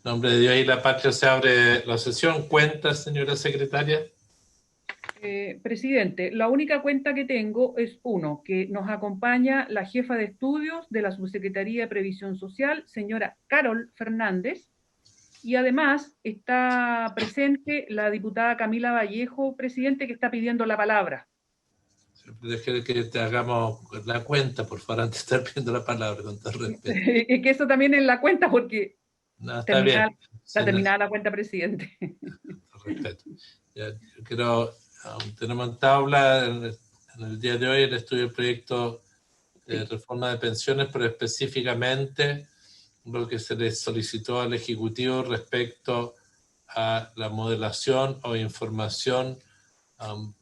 En nombre de Dios y la patria se abre la sesión. ¿Cuenta, señora secretaria? Presidente, la única cuenta que tengo es uno, que nos acompaña la jefa de estudios de la Subsecretaría de Previsión Social, señora Carol Fernández, y además está presente la diputada Camila Vallejo, presidente, que está pidiendo la palabra. Deje que te hagamos la cuenta, por favor, antes de estar pidiendo la palabra, con todo respeto. Es que eso también es la cuenta porque No, está bien. terminada, está Sí, no, terminada la cuenta, presidente. con respeto. Ya, yo quiero, tenemos en tabla en el día de hoy el estudio del proyecto de Sí. reforma de pensiones, pero específicamente lo que se le solicitó al Ejecutivo respecto a la modelación o información um,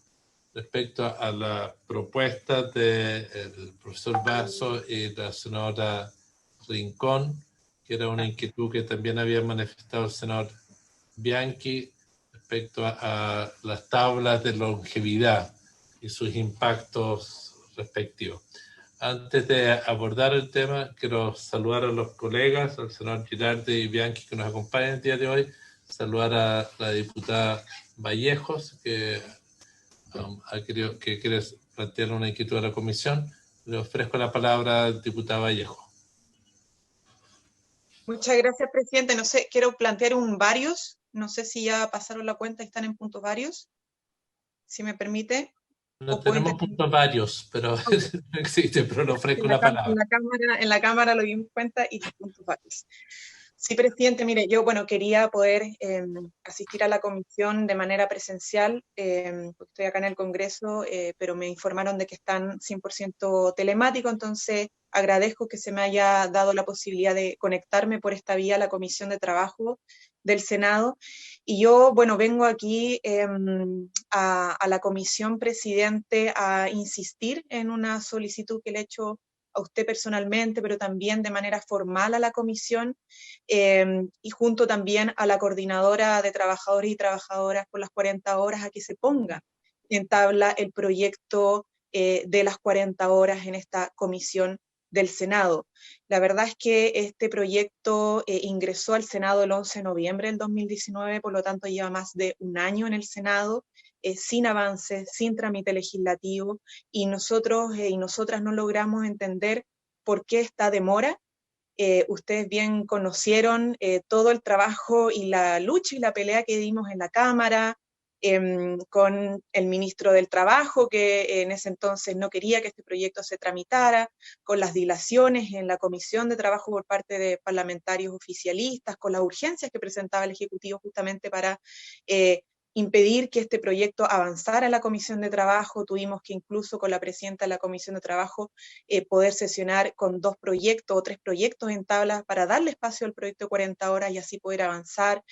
respecto a la propuesta del profesor Basso y la senadora Rincón, que era una inquietud que también había manifestado el senador Bianchi respecto a las tablas de longevidad y sus impactos respectivos. Antes de abordar el tema, quiero saludar a los colegas, al senador Girardi y Bianchi que nos acompañan el día de hoy, saludar a la diputada Vallejos, que quiere plantear una inquietud a la comisión. Le ofrezco la palabra al diputado Vallejo. Muchas gracias, presidente. No sé, quiero plantear un varios. No sé si ya pasaron la cuenta y están en puntos varios, si me permite. No O puedo tenemos intervenir. puntos varios, pero Okay. no existe, pero le ofrezco En la, la palabra. en la cámara lo dimos cuenta y puntos varios. Sí, presidente, mire, yo, bueno, quería poder asistir a la comisión de manera presencial, porque estoy acá en el Congreso, pero me informaron de que están 100% telemático, entonces agradezco que se me haya dado la posibilidad de conectarme por esta vía a la Comisión de Trabajo del Senado. Y yo, bueno, vengo aquí a la comisión, presidente, a insistir en una solicitud que le he hecho a usted personalmente, pero también de manera formal a la comisión, y junto también a la coordinadora de trabajadores y trabajadoras por las 40 horas a que se ponga en tabla el proyecto de las 40 horas en esta comisión del Senado. La verdad es que este proyecto ingresó al Senado el 11 de noviembre del 2019, por lo tanto lleva más de un año en el Senado, sin avances, sin trámite legislativo, y nosotros y nosotras no logramos entender por qué esta demora. Ustedes bien conocieron todo el trabajo y la lucha y la pelea que dimos en la Cámara, con el ministro del Trabajo, que en ese entonces no quería que este proyecto se tramitara, con las dilaciones en la Comisión de Trabajo por parte de parlamentarios oficialistas, con las urgencias que presentaba el Ejecutivo justamente para impedir que este proyecto avanzara en la Comisión de Trabajo. Tuvimos que incluso con la presidenta de la Comisión de Trabajo poder sesionar con 2 proyectos o 3 proyectos en tabla para darle espacio al proyecto de 40 horas y así poder avanzar.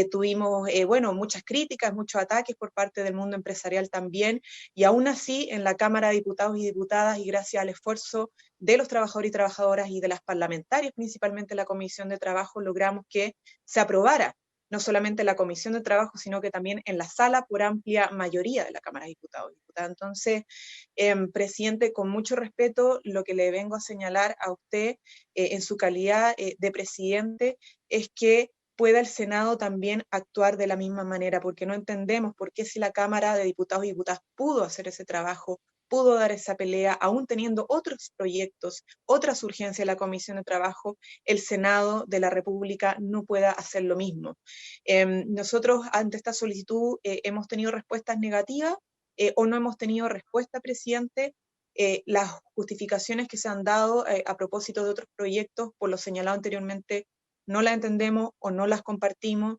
Tuvimos, bueno, muchas críticas, muchos ataques por parte del mundo empresarial también, y aún así en la Cámara de Diputados y Diputadas, y gracias al esfuerzo de los trabajadores y trabajadoras y de las parlamentarias, principalmente la Comisión de Trabajo, logramos que se aprobara no solamente en la Comisión de Trabajo, sino que también en la sala por amplia mayoría de la Cámara de Diputados y Diputadas. Entonces, presidente, con mucho respeto, lo que le vengo a señalar a usted en su calidad de presidente es que pueda el Senado también actuar de la misma manera, porque no entendemos por qué si la Cámara de Diputados y Diputadas pudo hacer ese trabajo, pudo dar esa pelea, aún teniendo otros proyectos, otras urgencias en la Comisión de Trabajo, el Senado de la República no pueda hacer lo mismo. Nosotros ante esta solicitud hemos tenido respuestas negativas, o no hemos tenido respuesta, presidente. Las justificaciones que se han dado a propósito de otros proyectos, por lo señalado anteriormente, no las entendemos o no las compartimos.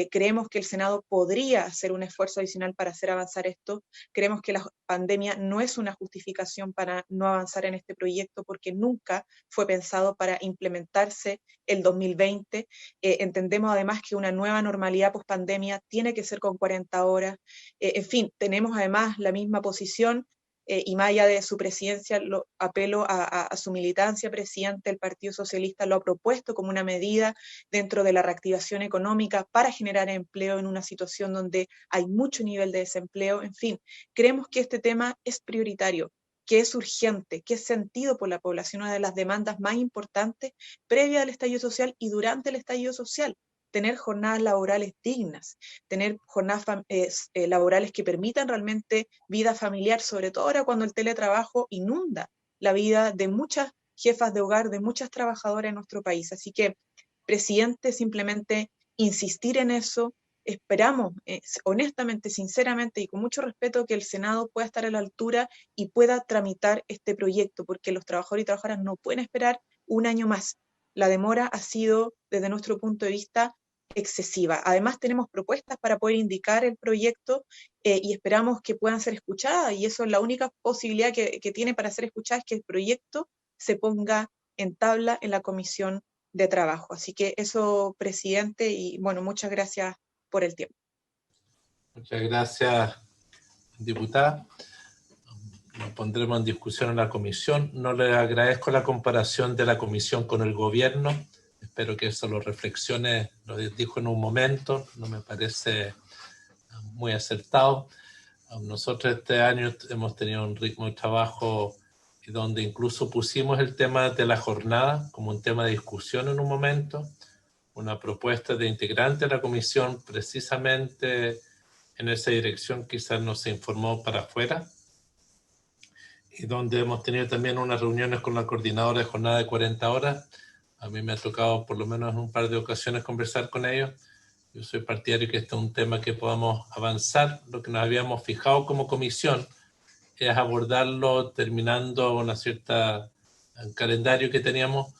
Creemos que el Senado podría hacer un esfuerzo adicional para hacer avanzar esto. Creemos que la pandemia no es una justificación para no avanzar en este proyecto, porque nunca fue pensado para implementarse el 2020. Entendemos además que una nueva normalidad post pandemia tiene que ser con 40 horas. En fin, tenemos además la misma posición. Y más allá de su presidencia, apelo a su militancia, presidente. El Partido Socialista lo ha propuesto como una medida dentro de la reactivación económica para generar empleo en una situación donde hay mucho nivel de desempleo. En fin, creemos que este tema es prioritario, que es urgente, que es sentido por la población, una de las demandas más importantes previa al estallido social y durante el estallido social. tener jornadas laborales dignas, tener jornadas laborales que permitan realmente vida familiar, sobre todo ahora cuando el teletrabajo inunda la vida de muchas jefas de hogar, de muchas trabajadoras en nuestro país. Así que, presidente, simplemente insistir en eso. Esperamos, honestamente, sinceramente y con mucho respeto, que el Senado pueda estar a la altura y pueda tramitar este proyecto, porque los trabajadores y trabajadoras no pueden esperar un año más. La demora ha sido, desde nuestro punto de vista, excesiva. Además, tenemos propuestas para poder indicar el proyecto y esperamos que puedan ser escuchadas, y eso es la única posibilidad que tiene para ser escuchada, es que el proyecto se ponga en tabla en la Comisión de Trabajo. Así que eso, presidente, y bueno, muchas gracias por el tiempo. Muchas gracias, diputada. Lo pondremos en discusión en la comisión. No le agradezco la comparación de la comisión con el gobierno. Espero que eso lo reflexione, lo dijo en un momento, no me parece muy acertado. Nosotros este año hemos tenido un ritmo de trabajo donde incluso pusimos el tema de la jornada como un tema de discusión en un momento, una propuesta de integrante de la comisión precisamente en esa dirección, quizás no se informó para afuera, y donde hemos tenido también unas reuniones con la coordinadora de jornada de 40 horas. A mí me ha tocado por lo menos en un par de ocasiones conversar con ellos. Yo soy partidario que este es un tema que podamos avanzar. Lo que nos habíamos fijado como comisión es abordarlo terminando una cierta calendario que teníamos,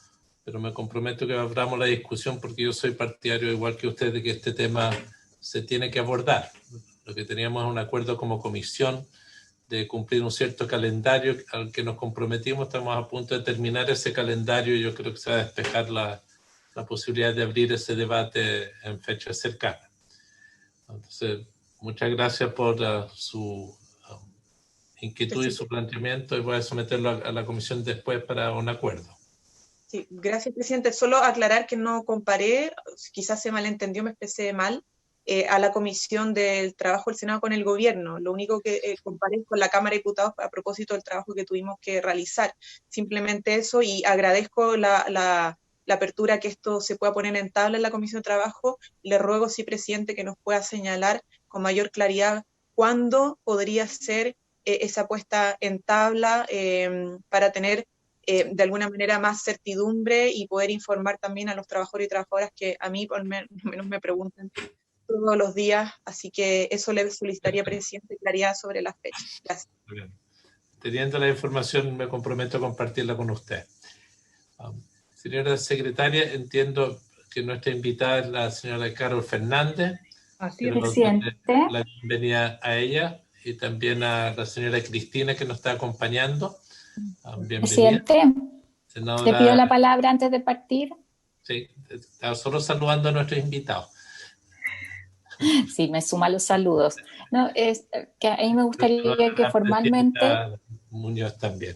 pero me comprometo que abramos la discusión porque yo soy partidario, igual que usted, de que este tema se tiene que abordar. Lo que teníamos es un acuerdo como comisión de cumplir un cierto calendario al que nos comprometimos. Estamos a punto de terminar ese calendario y yo creo que se va a despejar la posibilidad de abrir ese debate en fechas cercanas. Entonces, muchas gracias por su inquietud y su planteamiento, y voy a someterlo a la comisión después para un acuerdo. Sí, gracias, presidente. Solo aclarar que no comparé, quizás se malentendió, me expresé mal, a la Comisión del Trabajo del Senado con el gobierno. Lo único que comparé es con la Cámara de Diputados a propósito del trabajo que tuvimos que realizar. Simplemente eso, y agradezco la apertura que esto se pueda poner en tabla en la Comisión de Trabajo. Le ruego, sí, presidente, que nos pueda señalar con mayor claridad cuándo podría ser esa puesta en tabla para tener de alguna manera más certidumbre y poder informar también a los trabajadores y trabajadoras que a mí por lo menos me preguntan todos los días. Así que eso le solicitaría, presidente, claridad sobre las fechas. Gracias. Teniendo la información, me comprometo a compartirla con usted. Señora secretaria, entiendo que nuestra invitada es la señora Carol Fernández. Así es, presidente. La bienvenida a ella y también a la señora Cristina, que nos está acompañando. Bienvenida. Presidente, Senadora, le pido la palabra antes de partir. Sí, estaba solo saludando a nuestros invitados. Sí, me suma los saludos. No, es que a mí me gustaría que formalmente... Muñoz también,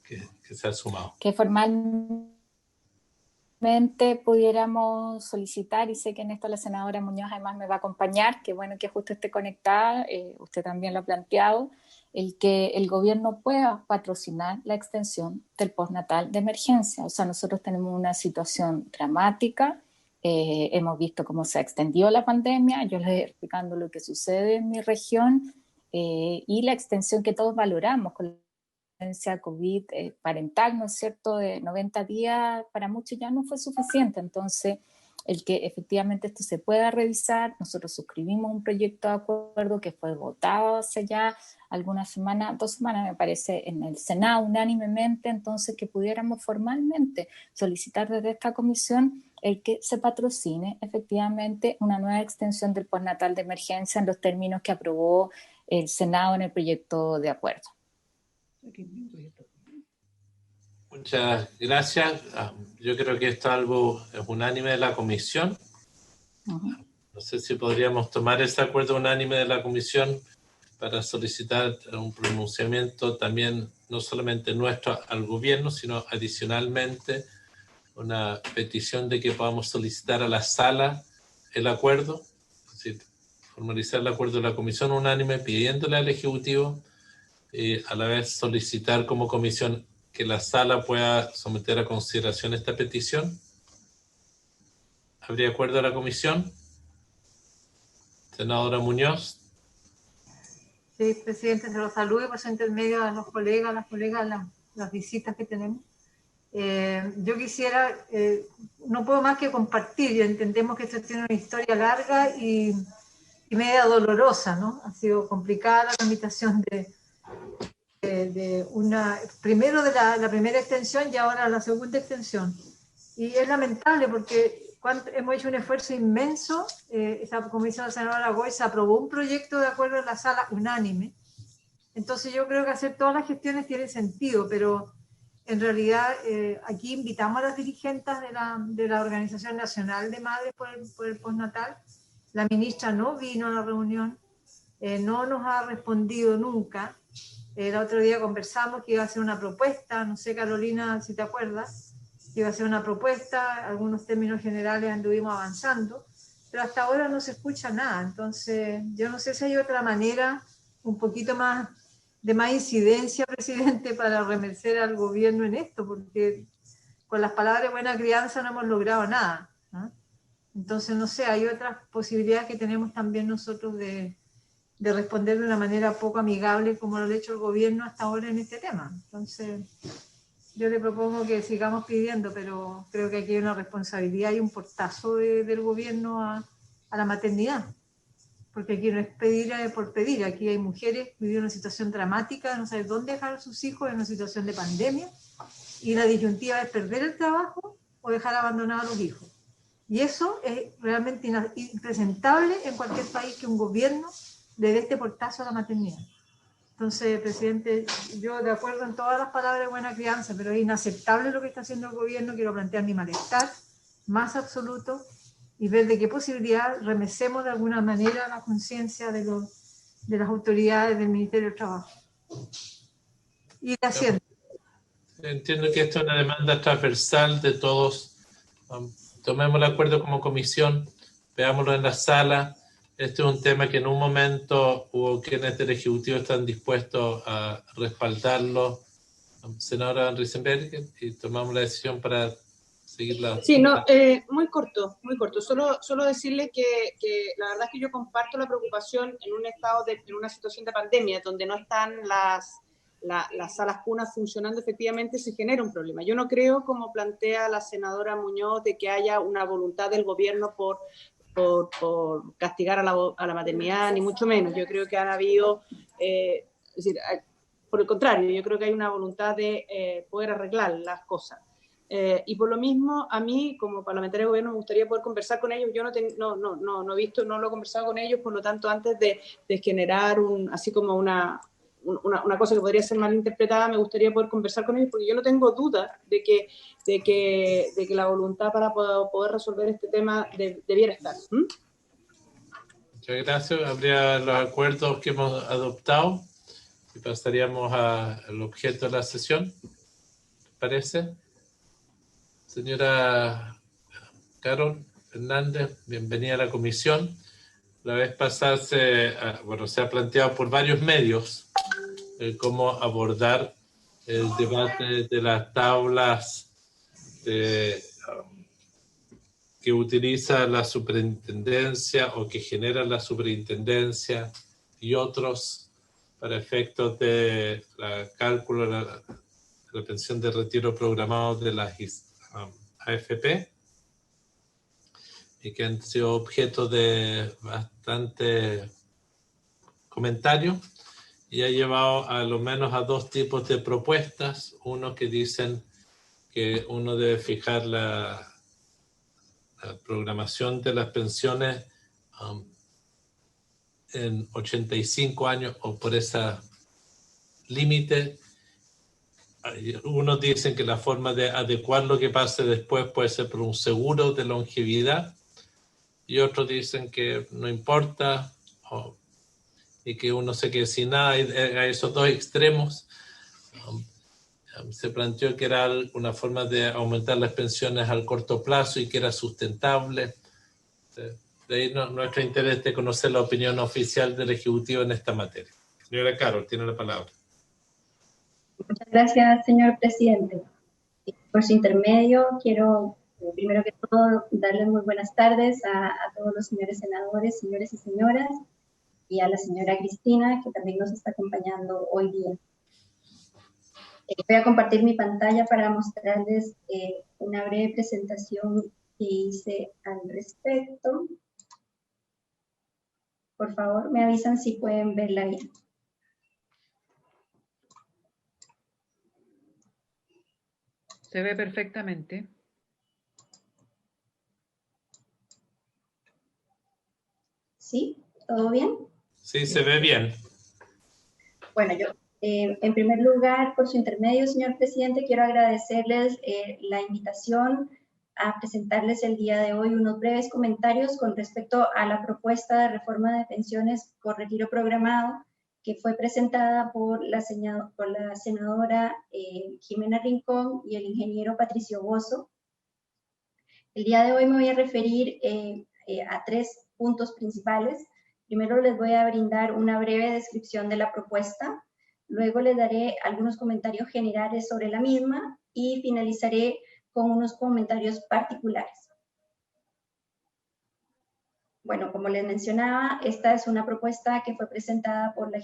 que se ha sumado. Que formalmente pudiéramos solicitar, y sé que en esto la senadora Muñoz además me va a acompañar, que bueno que justo esté conectada, usted también lo ha planteado, el que el gobierno pueda patrocinar la extensión del postnatal de emergencia. O sea, nosotros tenemos una situación dramática, hemos visto cómo se ha extendido la pandemia, yo les estoy explicando lo que sucede en mi región y la extensión que todos valoramos con la experiencia COVID parental, ¿no es cierto?, de 90 días, para muchos ya no fue suficiente. Entonces, el que efectivamente esto se pueda revisar, nosotros suscribimos un proyecto de acuerdo que fue votado hace ya algunas semanas, 2 semanas me parece, en el Senado unánimemente, entonces que pudiéramos formalmente solicitar desde esta comisión el que se patrocine efectivamente una nueva extensión del postnatal de emergencia en los términos que aprobó el Senado en el proyecto de acuerdo. Muchas gracias. Yo creo que esto es unánime de la comisión. No sé si podríamos tomar ese acuerdo unánime de la comisión para solicitar un pronunciamiento también, no solamente nuestro al gobierno, sino adicionalmente una petición de que podamos solicitar a la sala el acuerdo, es decir, formalizar el acuerdo de la comisión unánime pidiéndole al Ejecutivo y a la vez solicitar como comisión que la sala pueda someter a consideración esta petición. ¿Habría acuerdo de la comisión? Senadora Muñoz. Sí, presidente, se los saludo y por su intermedio a los colegas, las visitas que tenemos. Yo quisiera, no puedo más que compartir, entendemos que esto tiene una historia larga y media dolorosa, ¿no? Ha sido complicada la tramitación primero de la primera extensión y ahora la segunda extensión. Y es lamentable porque hemos hecho un esfuerzo inmenso, como dice la senadora Goy, se aprobó un proyecto de acuerdo en la sala unánime. Entonces yo creo que hacer todas las gestiones tiene sentido, pero en realidad aquí invitamos a las dirigentes de la Organización Nacional de Madres por el Postnatal. La ministra no vino a la reunión, no nos ha respondido nunca. El otro día conversamos que iba a hacer una propuesta, no sé, Carolina, si te acuerdas, que iba a hacer una propuesta, algunos términos generales anduvimos avanzando, pero hasta ahora no se escucha nada. Entonces, yo no sé si hay otra manera, un poquito más de más incidencia, presidente, para remercer al gobierno en esto, porque con las palabras de buena crianza no hemos logrado nada, ¿no? Entonces, no sé, hay otras posibilidades que tenemos también nosotros de responder de una manera poco amigable como lo ha hecho el gobierno hasta ahora en este tema. Entonces, yo le propongo que sigamos pidiendo, pero creo que aquí hay una responsabilidad y un portazo del gobierno a la maternidad. Porque aquí no es pedir por pedir, aquí hay mujeres que viven una situación dramática, no saben dónde dejar a sus hijos en una situación de pandemia, y la disyuntiva es perder el trabajo o dejar abandonados a los hijos. Y eso es realmente impresentable en cualquier país que un gobierno le dé este portazo a la maternidad. Entonces, presidente, yo de acuerdo en todas las palabras de buena crianza, pero es inaceptable lo que está haciendo el gobierno. Quiero plantear mi malestar más absoluto y ver de qué posibilidad remecemos de alguna manera la conciencia de las autoridades del Ministerio del Trabajo y de Hacienda. Entiendo que esta es una demanda transversal de todos. Tomemos el acuerdo como comisión, veámoslo en la sala. Este es un tema que en un momento hubo quienes del Ejecutivo están dispuestos a respaldarlo. Senadora Risenberg, y tomamos la decisión para seguirla. Sí, no, muy corto. Solo decirle que la verdad es que yo comparto la preocupación en un estado en una situación de pandemia donde no están las salas cunas funcionando efectivamente, se genera un problema. Yo no creo, como plantea la senadora Muñoz, de que haya una voluntad del gobierno por castigar a la maternidad, ni mucho menos. Yo creo que han habido, es decir, por el contrario, yo creo que hay una voluntad de poder arreglar las cosas. Y por lo mismo, a mí, como parlamentaria de gobierno, me gustaría poder conversar con ellos. Yo no lo he conversado con ellos, por lo tanto, antes de generar así como una cosa que podría ser malinterpretada, me gustaría poder conversar con ellos, porque yo no tengo duda de que la voluntad para poder resolver este tema debiera estar. Muchas gracias. Habría los acuerdos que hemos adoptado y pasaríamos al objeto de la sesión. ¿Te parece? Señora Carol Fernández, bienvenida a la comisión. La vez pasada se ha planteado por varios medios cómo abordar el debate de las tablas que utiliza la superintendencia o que genera la superintendencia y otros para efectos de cálculo de la pensión de retiro programado de las AFP, y que han sido objeto de bastante comentario, y ha llevado a lo menos a dos tipos de propuestas. Uno que dicen que uno debe fijar la programación de las pensiones en 85 años o por ese límite. Unos dicen que la forma de adecuar lo que pase después puede ser por un seguro de longevidad, y otros dicen que no importa y que uno se quede sin nada. A esos dos extremos se planteó que era una forma de aumentar las pensiones al corto plazo y que era sustentable. De ahí nuestro interés de conocer la opinión oficial del Ejecutivo en esta materia. Señora Carol, tiene la palabra. Muchas gracias, señor presidente. Por su intermedio, quiero Primero que todo, darles muy buenas tardes a todos los señores senadores, señores y señoras, y a la señora Cristina, que también nos está acompañando hoy día. Voy a compartir mi pantalla para mostrarles una breve presentación que hice al respecto. Por favor, me avisan si pueden verla bien. Se ve perfectamente. ¿Sí? ¿Todo bien? Sí, se ve bien. Bueno, yo, en primer lugar, por su intermedio, señor presidente, quiero agradecerles la invitación a presentarles el día de hoy unos breves comentarios con respecto a la propuesta de reforma de pensiones por retiro programado que fue presentada por la senadora Jimena Rincón y el ingeniero Patricio Bozo. El día de hoy me voy a referir a 3 puntos principales. Primero les voy a brindar una breve descripción de la propuesta, luego les daré algunos comentarios generales sobre la misma y finalizaré con unos comentarios particulares. Bueno, como les mencionaba, esta es una propuesta que fue presentada por la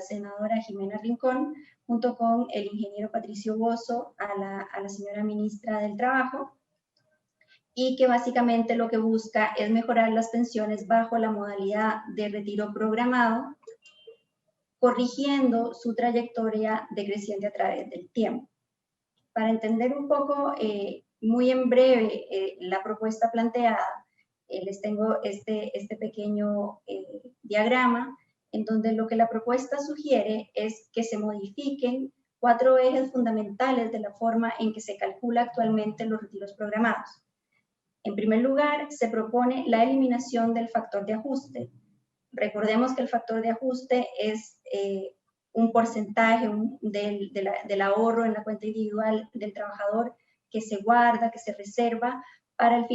senadora Jimena Rincón, junto con el ingeniero Patricio Bozo, a la señora ministra del Trabajo, y que básicamente lo que busca es mejorar las pensiones bajo la modalidad de retiro programado, corrigiendo su trayectoria decreciente a través del tiempo. Para entender un poco, muy en breve, la propuesta planteada, les tengo este pequeño diagrama, en donde lo que la propuesta sugiere es que se modifiquen 4 ejes fundamentales de la forma en que se calcula actualmente los retiros programados. En primer lugar, se propone la eliminación del factor de ajuste. Recordemos que el factor de ajuste es un porcentaje del ahorro en la cuenta individual del trabajador que se guarda, que se reserva para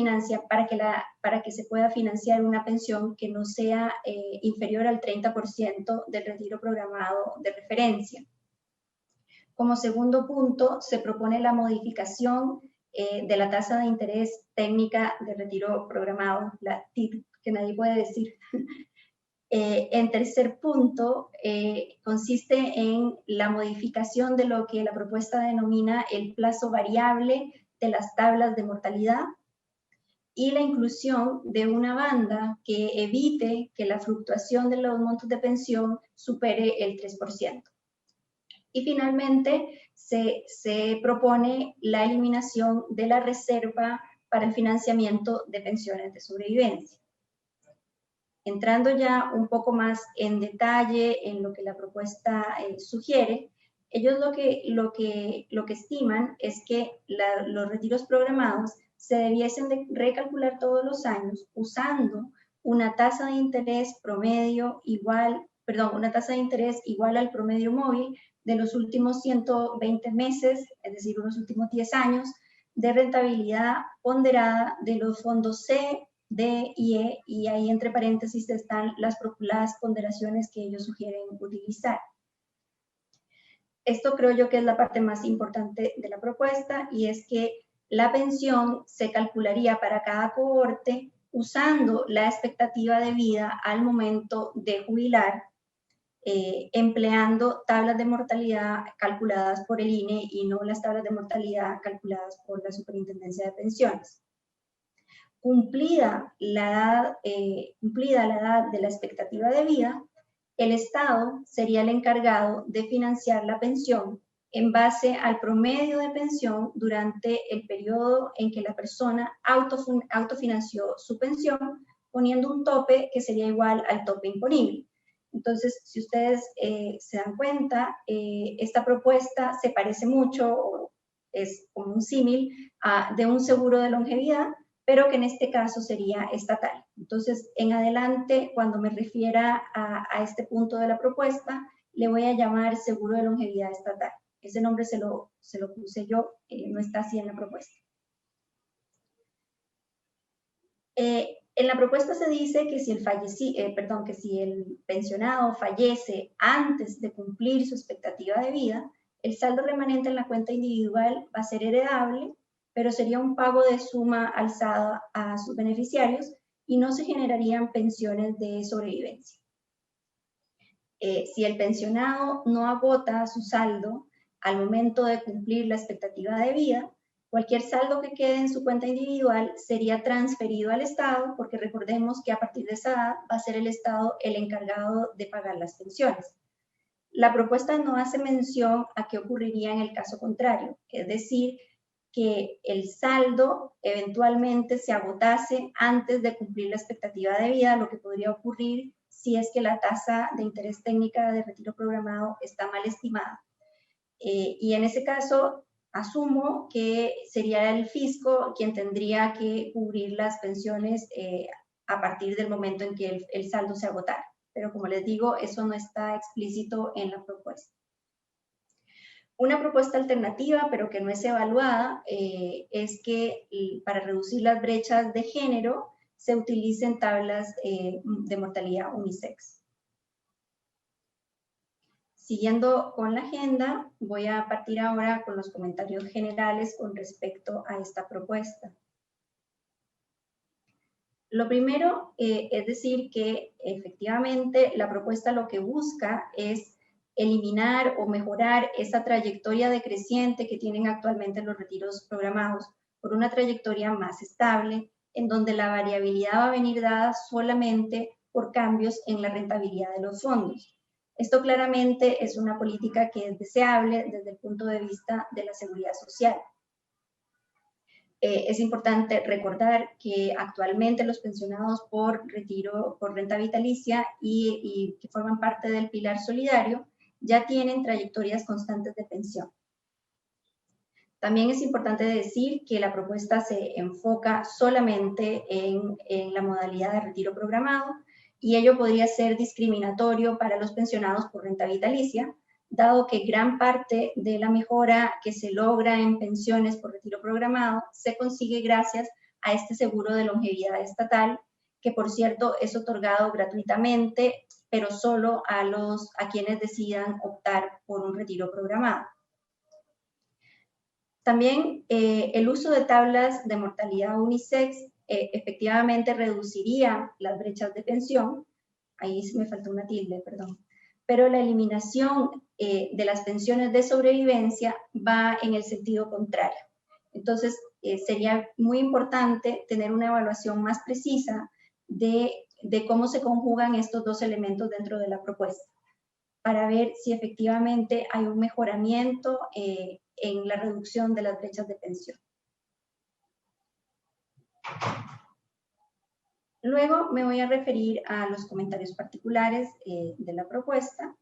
que se pueda financiar una pensión que no sea inferior al 30% del retiro programado de referencia. Como segundo punto, se propone la modificación de la tasa de interés técnica de retiro programado, la TIP, que nadie puede decir. En tercer punto, consiste en la modificación de lo que la propuesta denomina el plazo variable de las tablas de mortalidad y la inclusión de una banda que evite que la fluctuación de los montos de pensión supere el 3%. Y finalmente, se propone la eliminación de la reserva para el financiamiento de pensiones de sobrevivencia. Entrando ya un poco más en detalle en lo que la propuesta sugiere, ellos lo que estiman es que los retiros programados se debiesen de recalcular todos los años usando una tasa de interés una tasa de interés igual al promedio móvil de los últimos 120 meses, es decir, los últimos 10 años, de rentabilidad ponderada de los fondos C, D y E, y ahí entre paréntesis están las ponderaciones que ellos sugieren utilizar. Esto creo yo que es la parte más importante de la propuesta, y es que la pensión se calcularía para cada cohorte usando la expectativa de vida al momento de jubilar, empleando tablas de mortalidad calculadas por el INE y no las tablas de mortalidad calculadas por la Superintendencia de Pensiones. Cumplida la edad de la expectativa de vida, el Estado sería el encargado de financiar la pensión en base al promedio de pensión durante el periodo en que la persona autofinanció su pensión, poniendo un tope que sería igual al tope imponible. Entonces, si ustedes se dan cuenta, esta propuesta se parece mucho, o es como un símil, de un seguro de longevidad, pero que en este caso sería estatal. Entonces, en adelante, cuando me refiera a este punto de la propuesta, le voy a llamar seguro de longevidad estatal. Ese nombre se lo puse yo, no está así en la propuesta. En la propuesta se dice que si el pensionado fallece antes de cumplir su expectativa de vida, el saldo remanente en la cuenta individual va a ser heredable, pero sería un pago de suma alzada a sus beneficiarios y no se generarían pensiones de sobrevivencia. Si el pensionado no agota su saldo al momento de cumplir la expectativa de vida, cualquier saldo que quede en su cuenta individual sería transferido al Estado, porque recordemos que a partir de esa edad va a ser el Estado el encargado de pagar las pensiones. La propuesta no hace mención a qué ocurriría en el caso contrario, es decir, que el saldo eventualmente se agotase antes de cumplir la expectativa de vida, lo que podría ocurrir si es que la tasa de interés técnica de retiro programado está mal estimada. Y en ese caso, asumo que sería el fisco quien tendría que cubrir las pensiones a partir del momento en que el saldo se agotara. Pero como les digo, eso no está explícito en la propuesta. Una propuesta alternativa, pero que no es evaluada, es que para reducir las brechas de género se utilicen tablas de mortalidad unisex. Siguiendo con la agenda, voy a partir ahora con los comentarios generales con respecto a esta propuesta. Lo primero es decir que efectivamente la propuesta lo que busca es eliminar o mejorar esa trayectoria decreciente que tienen actualmente los retiros programados por una trayectoria más estable, en donde la variabilidad va a venir dada solamente por cambios en la rentabilidad de los fondos. Esto claramente es una política que es deseable desde el punto de vista de la seguridad social. Es importante recordar que actualmente los pensionados por retiro, por renta vitalicia y que forman parte del pilar solidario, ya tienen trayectorias constantes de pensión. También es importante decir que la propuesta se enfoca solamente en la modalidad de retiro programado y ello podría ser discriminatorio para los pensionados por renta vitalicia, dado que gran parte de la mejora que se logra en pensiones por retiro programado se consigue gracias a este seguro de longevidad estatal, que por cierto es otorgado gratuitamente, pero solo a quienes decidan optar por un retiro programado. También el uso de tablas de mortalidad unisex efectivamente reduciría las brechas de pensión. Ahí me faltó una tilde, perdón. Pero la eliminación de las pensiones de sobrevivencia va en el sentido contrario. Entonces, sería muy importante tener una evaluación más precisa de cómo se conjugan estos dos elementos dentro de la propuesta, para ver si efectivamente hay un mejoramiento en la reducción de las brechas de pensión. Luego me voy a referir a los comentarios particulares de la propuesta.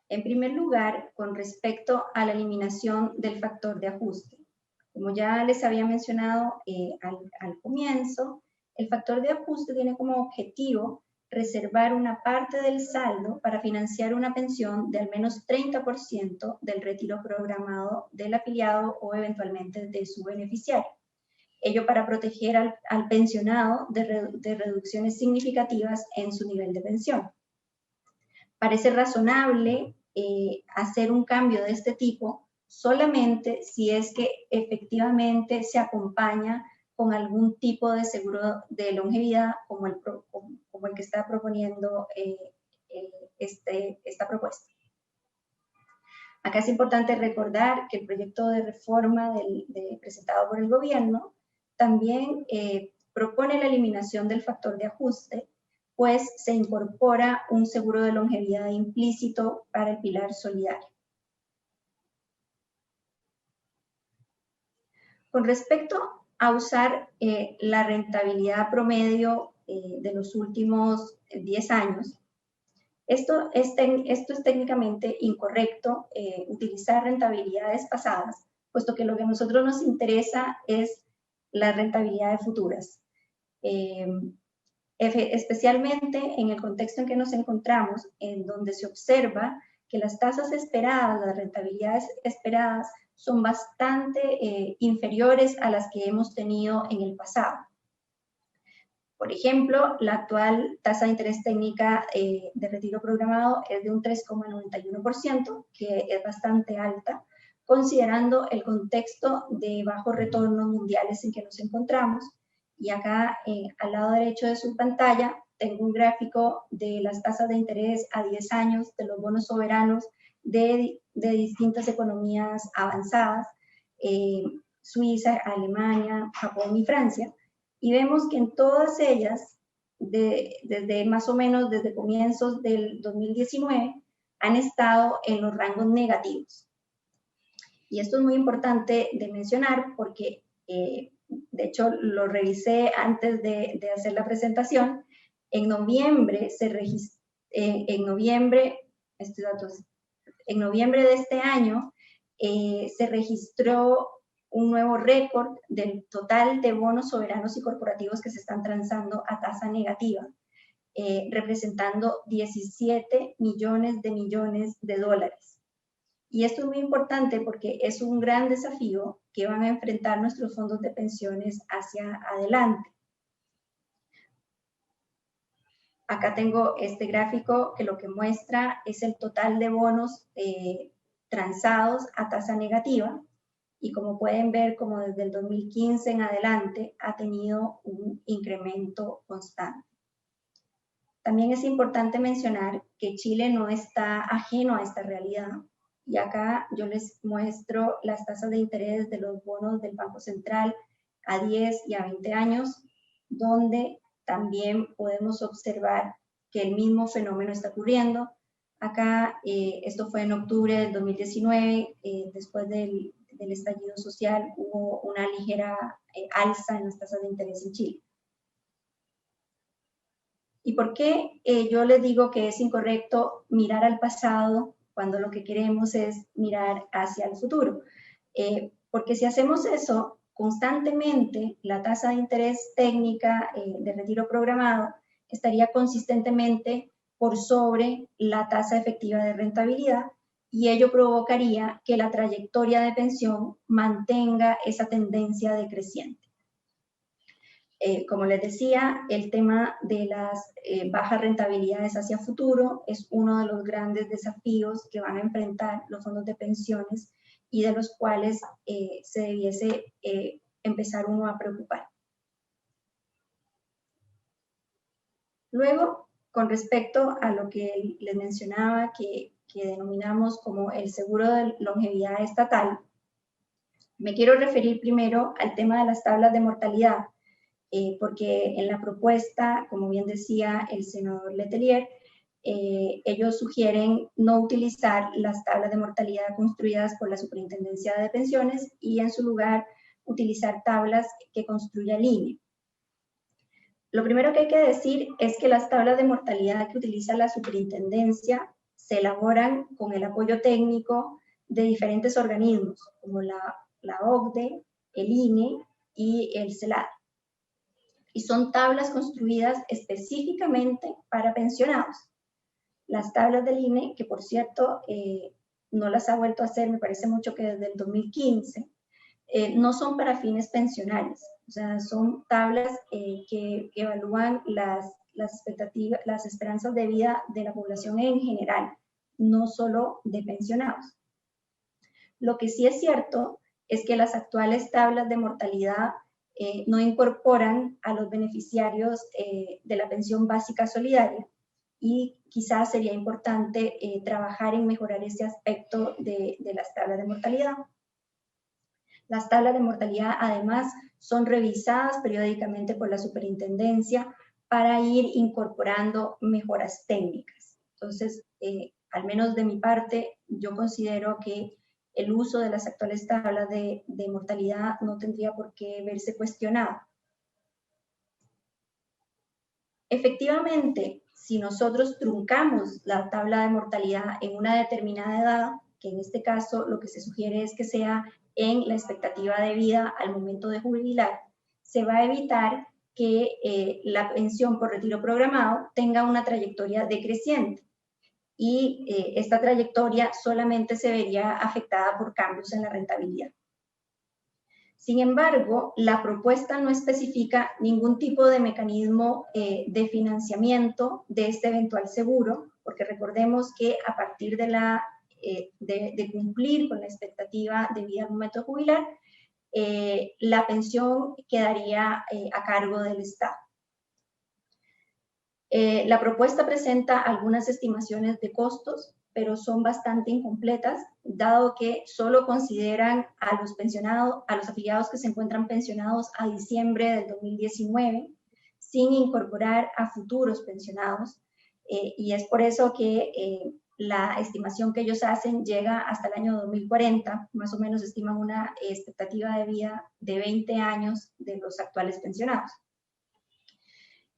En primer lugar, con respecto a la eliminación del factor de ajuste. Como ya les había mencionado al comienzo, el factor de ajuste tiene como objetivo reservar una parte del saldo para financiar una pensión de al menos 30% del retiro programado del afiliado o eventualmente de su beneficiario. Ello para proteger al pensionado de reducciones significativas en su nivel de pensión. Parece razonable hacer un cambio de este tipo solamente si es que efectivamente se acompaña con algún tipo de seguro de longevidad como el que está proponiendo esta propuesta. Acá es importante recordar que el proyecto de reforma presentado por el gobierno también propone la eliminación del factor de ajuste, pues se incorpora un seguro de longevidad implícito para el pilar solidario. Con respecto a usar la rentabilidad promedio de los últimos 10 años, esto es técnicamente incorrecto, utilizar rentabilidades pasadas, puesto que lo que a nosotros nos interesa es las rentabilidades futuras. Especialmente en el contexto en que nos encontramos, en donde se observa que las tasas esperadas, las rentabilidades esperadas, son bastante inferiores a las que hemos tenido en el pasado. Por ejemplo, la actual tasa de interés técnica de retiro programado es de un 3,91%, que es bastante alta, considerando el contexto de bajos retornos mundiales en que nos encontramos. Y acá, al lado derecho de su pantalla, tengo un gráfico de las tasas de interés a 10 años de los bonos soberanos de distintas economías avanzadas, Suiza, Alemania, Japón y Francia, y vemos que en todas ellas, desde más o menos desde comienzos del 2019, han estado en los rangos negativos. Y esto es muy importante de mencionar porque, de hecho, lo revisé antes de hacer la presentación. En noviembre se registró, en noviembre de este año se registró un nuevo récord del total de bonos soberanos y corporativos que se están transando a tasa negativa, representando 17 millones de dólares. Y esto es muy importante porque es un gran desafío que van a enfrentar nuestros fondos de pensiones hacia adelante. Acá tengo este gráfico que lo que muestra es el total de bonos transados a tasa negativa, y como pueden ver, como desde el 2015 en adelante ha tenido un incremento constante. También es importante mencionar que Chile no está ajeno a esta realidad, y acá yo les muestro las tasas de interés de los bonos del Banco Central a 10 y a 20 años, donde también podemos observar que el mismo fenómeno está ocurriendo. Acá, esto fue en octubre del 2019, después del estallido social, hubo una ligera alza en las tasas de interés en Chile. ¿Y por qué yo les digo que es incorrecto mirar al pasado cuando lo que queremos es mirar hacia el futuro? Porque si hacemos eso, constantemente la tasa de interés técnica de retiro programado estaría consistentemente por sobre la tasa efectiva de rentabilidad, y ello provocaría que la trayectoria de pensión mantenga esa tendencia decreciente. Como les decía, el tema de las bajas rentabilidades hacia futuro es uno de los grandes desafíos que van a enfrentar los fondos de pensiones y de los cuales se debiese empezar uno a preocupar. Luego, con respecto a lo que les mencionaba, que denominamos como el seguro de longevidad estatal, me quiero referir primero al tema de las tablas de mortalidad, porque en la propuesta, como bien decía el senador Letelier, ellos sugieren no utilizar las tablas de mortalidad construidas por la Superintendencia de Pensiones y en su lugar utilizar tablas que construya el INE. Lo primero que hay que decir es que las tablas de mortalidad que utiliza la Superintendencia se elaboran con el apoyo técnico de diferentes organismos, como la OCDE, el INE y el CELAD. Y son tablas construidas específicamente para pensionados. Las tablas del INE, que por cierto no las ha vuelto a hacer, me parece mucho que desde el 2015, no son para fines pensionales. O sea, son tablas que evalúan las expectativas, las esperanzas de vida de la población en general, no solo de pensionados. Lo que sí es cierto es que las actuales tablas de mortalidad no incorporan a los beneficiarios de la pensión básica solidaria, y quizás sería importante trabajar en mejorar ese aspecto de las tablas de mortalidad. Las tablas de mortalidad además son revisadas periódicamente por la Superintendencia para ir incorporando mejoras técnicas. Entonces, al menos de mi parte, yo considero que el uso de las actuales tablas de mortalidad no tendría por qué verse cuestionado. Efectivamente, si nosotros truncamos la tabla de mortalidad en una determinada edad, que en este caso lo que se sugiere es que sea en la expectativa de vida al momento de jubilar, se va a evitar que la pensión por retiro programado tenga una trayectoria decreciente, y esta trayectoria solamente se vería afectada por cambios en la rentabilidad. Sin embargo, la propuesta no especifica ningún tipo de mecanismo de financiamiento de este eventual seguro, porque recordemos que a partir de la de cumplir con la expectativa de vida al momento de jubilar, la pensión quedaría a cargo del Estado. La propuesta presenta algunas estimaciones de costos, pero son bastante incompletas, dado que solo consideran a los pensionados, a los afiliados que se encuentran pensionados a diciembre del 2019, sin incorporar a futuros pensionados, y es por eso que la estimación que ellos hacen llega hasta el año 2040, más o menos estiman una expectativa de vida de 20 años de los actuales pensionados.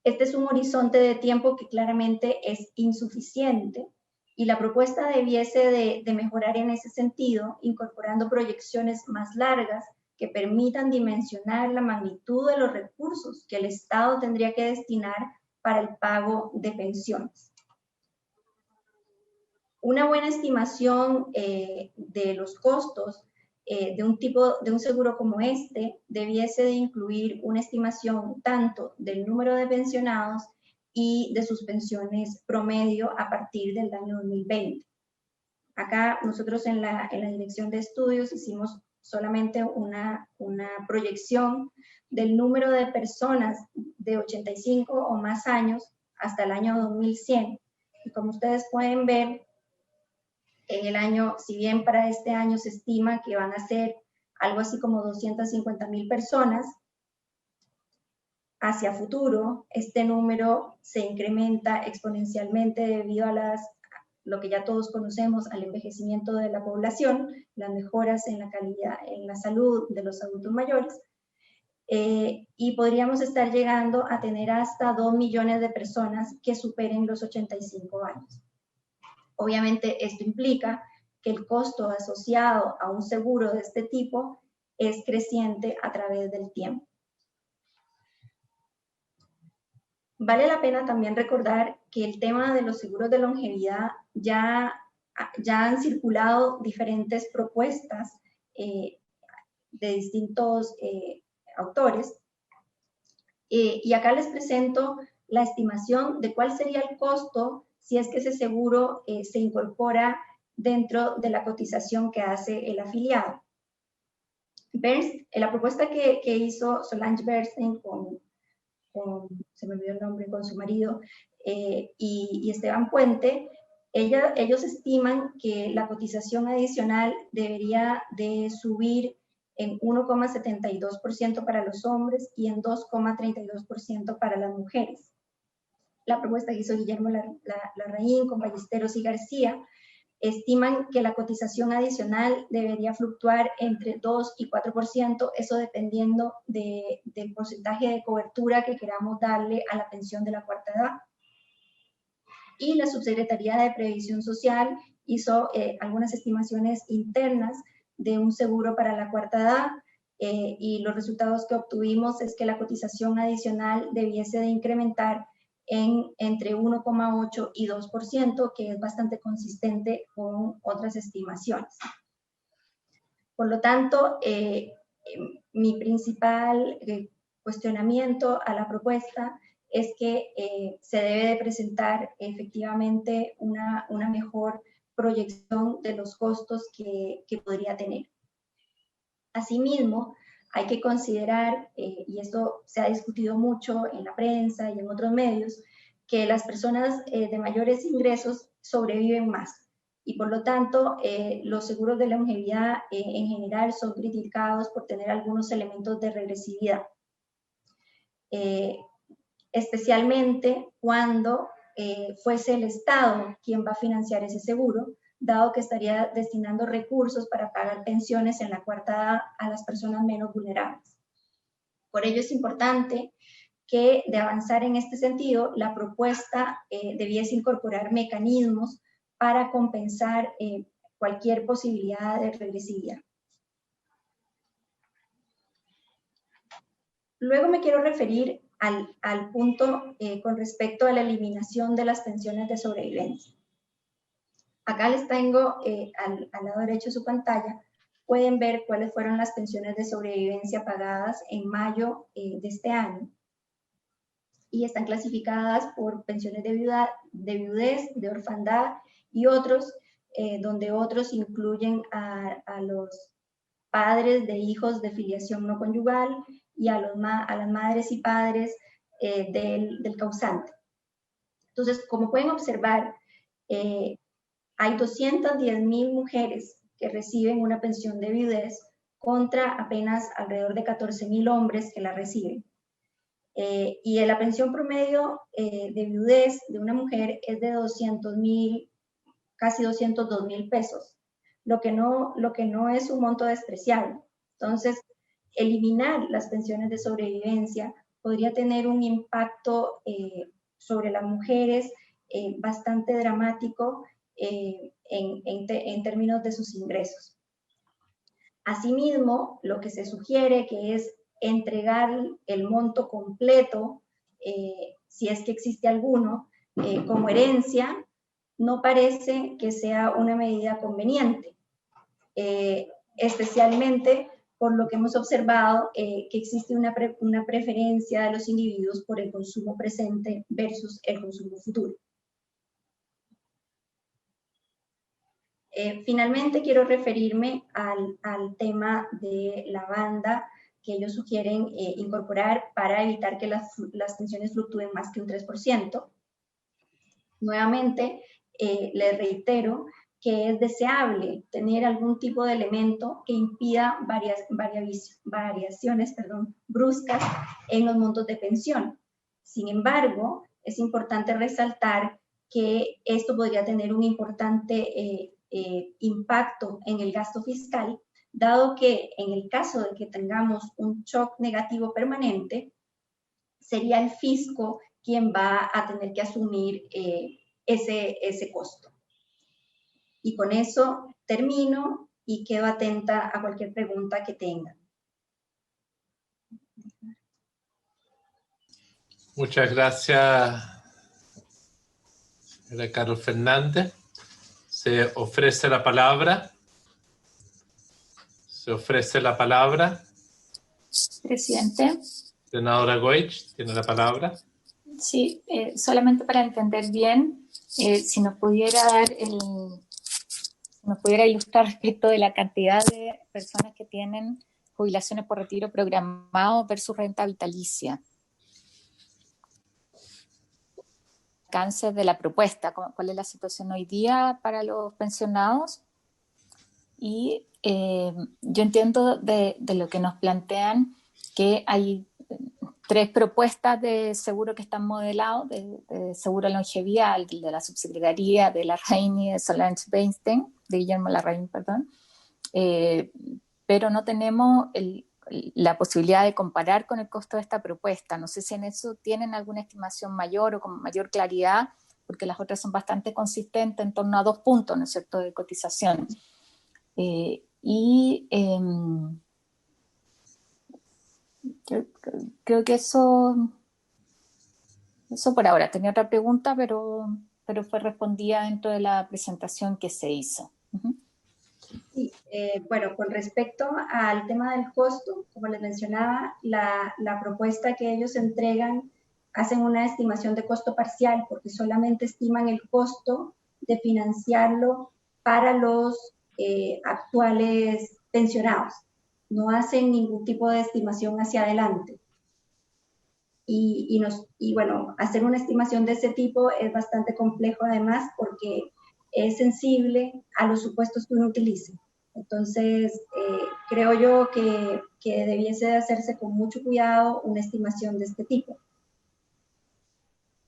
Este es un horizonte de tiempo que claramente es insuficiente y la propuesta debiese de mejorar en ese sentido, incorporando proyecciones más largas que permitan dimensionar la magnitud de los recursos que el Estado tendría que destinar para el pago de pensiones. Una buena estimación de los costos de un seguro como este debiese de incluir una estimación tanto del número de pensionados y de sus pensiones promedio a partir del año 2020. Acá nosotros en la Dirección de Estudios hicimos solamente una proyección del número de personas de 85 o más años hasta el año 2100. Y como ustedes pueden ver, en el año, si bien para este año se estima que van a ser algo así como 250,000 personas, hacia futuro este número se incrementa exponencialmente debido a lo que ya todos conocemos, al envejecimiento de la población, las mejoras en la calidad, en la salud de los adultos mayores, y podríamos estar llegando a tener hasta 2 millones de personas que superen los 85 años. Obviamente esto implica que el costo asociado a un seguro de este tipo es creciente a través del tiempo. Vale la pena también recordar que el tema de los seguros de longevidad ya han circulado diferentes propuestas de distintos autores, y acá les presento la estimación de cuál sería el costo si es que ese seguro se incorpora dentro de la cotización que hace el afiliado. La propuesta que hizo Solange Bernstein se me olvidó el nombre, con su marido, y Esteban Puente, ellos estiman que la cotización adicional debería de subir en 1,72% para los hombres y en 2,32% para las mujeres. La propuesta que hizo Guillermo Larraín con Ballesteros y García estiman que la cotización adicional debería fluctuar entre 2 y 4%, eso dependiendo del porcentaje de cobertura que queramos darle a la pensión de la cuarta edad. Y la Subsecretaría de Previsión Social hizo algunas estimaciones internas de un seguro para la cuarta edad, y los resultados que obtuvimos es que la cotización adicional debiese de incrementar entre 1,8 y 2%, que es bastante consistente con otras estimaciones. Por lo tanto, mi principal cuestionamiento a la propuesta es que se debe de presentar efectivamente una mejor proyección de los costos que podría tener. Asimismo, hay que considerar, y esto se ha discutido mucho en la prensa y en otros medios, que las personas de mayores ingresos sobreviven más. Y por lo tanto, los seguros de longevidad en general son criticados por tener algunos elementos de regresividad. Especialmente cuando fuese el Estado quien va a financiar ese seguro, dado que estaría destinando recursos para pagar pensiones en la cuarta edad a las personas menos vulnerables. Por ello es importante que, de avanzar en este sentido, la propuesta debiese incorporar mecanismos para compensar cualquier posibilidad de regresividad. Luego me quiero referir al punto con respecto a la eliminación de las pensiones de sobrevivencia. Acá les tengo al lado derecho de su pantalla, pueden ver cuáles fueron las pensiones de sobrevivencia pagadas en mayo de este año. Y están clasificadas por pensiones de viudez, de orfandad y otros donde otros incluyen a los padres de hijos de filiación no conyugal y a las madres y padres del causante. Entonces, como pueden observar, hay 210.000 mujeres que reciben una pensión de viudez contra apenas alrededor de 14.000 hombres que la reciben. Y la pensión promedio de viudez de una mujer es de 200.000, casi 202.000 pesos, lo que no es un monto despreciable. Entonces, eliminar las pensiones de sobrevivencia podría tener un impacto sobre las mujeres bastante dramático en términos de sus ingresos. Asimismo, lo que se sugiere que es entregar el monto completo, si es que existe alguno, como herencia, no parece que sea una medida conveniente, especialmente por lo que hemos observado que existe una preferencia de los individuos por el consumo presente versus el consumo futuro. Finalmente, quiero referirme al tema de la banda que ellos sugieren incorporar para evitar que las pensiones fluctúen más que un 3%. Nuevamente, les reitero que es deseable tener algún tipo de elemento que impida variaciones bruscas en los montos de pensión. Sin embargo, es importante resaltar que esto podría tener un importante impacto en el gasto fiscal, dado que en el caso de que tengamos un shock negativo permanente, sería el fisco quien va a tener que asumir ese costo. Y con eso termino y quedo atenta a cualquier pregunta que tengan. Muchas gracias, señora Carol Fernández. Se ofrece la palabra. Se ofrece la palabra. Presidente. Senadora Goich, tiene la palabra. Sí, solamente para entender bien, si nos pudiera ilustrar respecto de la cantidad de personas que tienen jubilaciones por retiro programado versus renta vitalicia. Alcance de la propuesta, cuál es la situación hoy día para los pensionados. Y yo entiendo de lo que nos plantean que hay 3 propuestas de seguro que están modelados, de seguro de longevidad, el de la subsecretaría de Larraín y de Solange Weinstein, de Guillermo Larraín, perdón, pero no tenemos la posibilidad de comparar con el costo de esta propuesta. No sé si en eso tienen alguna estimación mayor o con mayor claridad, porque las otras son bastante consistentes, en torno a 2 puntos, ¿no es cierto?, de cotización. Creo que eso por ahora. Tenía otra pregunta, pero fue respondida dentro de la presentación que se hizo. Sí, bueno, con respecto al tema del costo, como les mencionaba, la propuesta que ellos entregan hacen una estimación de costo parcial porque solamente estiman el costo de financiarlo para los actuales pensionados. No hacen ningún tipo de estimación hacia adelante. Y bueno, hacer una estimación de ese tipo es bastante complejo además porque es sensible a los supuestos que uno utilice. Entonces, creo yo que debiese de hacerse con mucho cuidado una estimación de este tipo.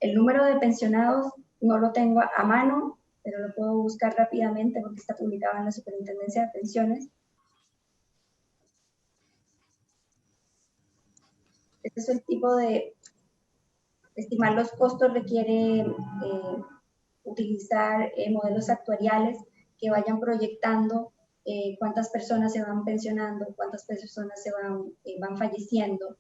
El número de pensionados no lo tengo a mano, pero lo puedo buscar rápidamente porque está publicado en la Superintendencia de Pensiones. Este es el tipo de... Estimar los costos requiere utilizar modelos actuariales que vayan proyectando cuántas personas se van pensionando, cuántas personas se van falleciendo.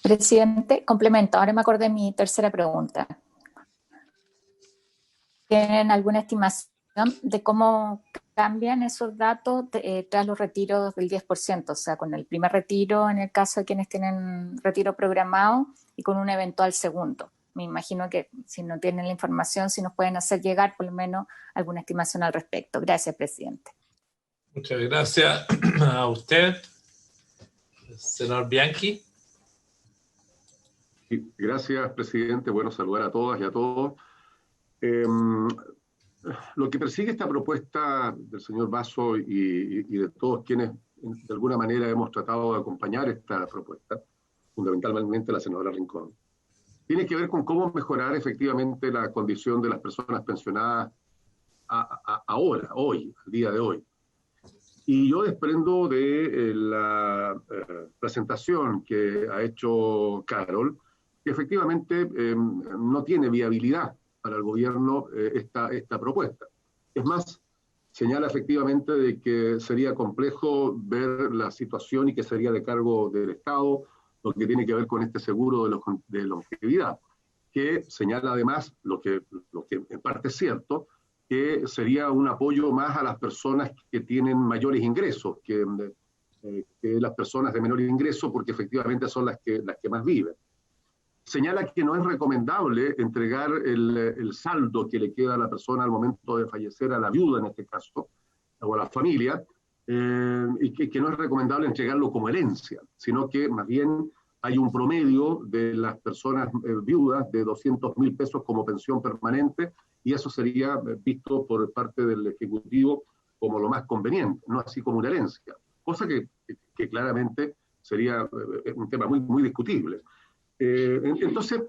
Presidente, complemento. Ahora me acordé de mi tercera pregunta. ¿Tienen alguna estimación de cómo cambian esos datos tras los retiros del 10%, o sea, con el primer retiro en el caso de quienes tienen retiro programado y con un eventual segundo. Me imagino que si no tienen la información, si nos pueden hacer llegar por lo menos alguna estimación al respecto. Gracias, presidente. Muchas gracias a usted, senador Bianchi. Gracias, presidente. Bueno, saludar a todas y a todos. Lo que persigue esta propuesta del señor Basso y de todos quienes de alguna manera hemos tratado de acompañar esta propuesta, fundamentalmente la senadora Rincón, tiene que ver con cómo mejorar efectivamente la condición de las personas pensionadas ahora, hoy, al día de hoy. Y yo desprendo de la presentación que ha hecho Carol, que efectivamente no tiene viabilidad para el gobierno esta propuesta. Es más, señala efectivamente de que sería complejo ver la situación y que sería de cargo del Estado lo que tiene que ver con este seguro de longevidad, que señala además, lo que en parte es cierto, que sería un apoyo más a las personas que tienen mayores ingresos, que las personas de menor ingreso, porque efectivamente son las que más viven. Señala que no es recomendable entregar el saldo que le queda a la persona al momento de fallecer, a la viuda en este caso, o a la familia, y que no es recomendable entregarlo como herencia, sino que más bien hay un promedio de las personas viudas de 200.000 pesos como pensión permanente, y eso sería visto por parte del Ejecutivo como lo más conveniente, no así como una herencia, cosa que claramente sería un tema muy, muy discutible. Entonces,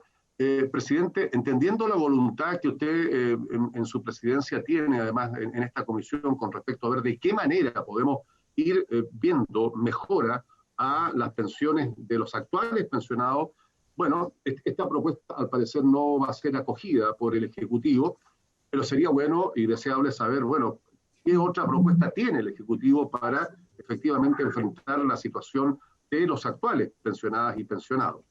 presidente, entendiendo la voluntad que usted en su presidencia tiene, además en esta comisión, con respecto a ver de qué manera podemos ir viendo mejora a las pensiones de los actuales pensionados, bueno, esta propuesta al parecer no va a ser acogida por el Ejecutivo, pero sería bueno y deseable saber, bueno, qué otra propuesta tiene el Ejecutivo para efectivamente enfrentar la situación de los actuales pensionadas y pensionados.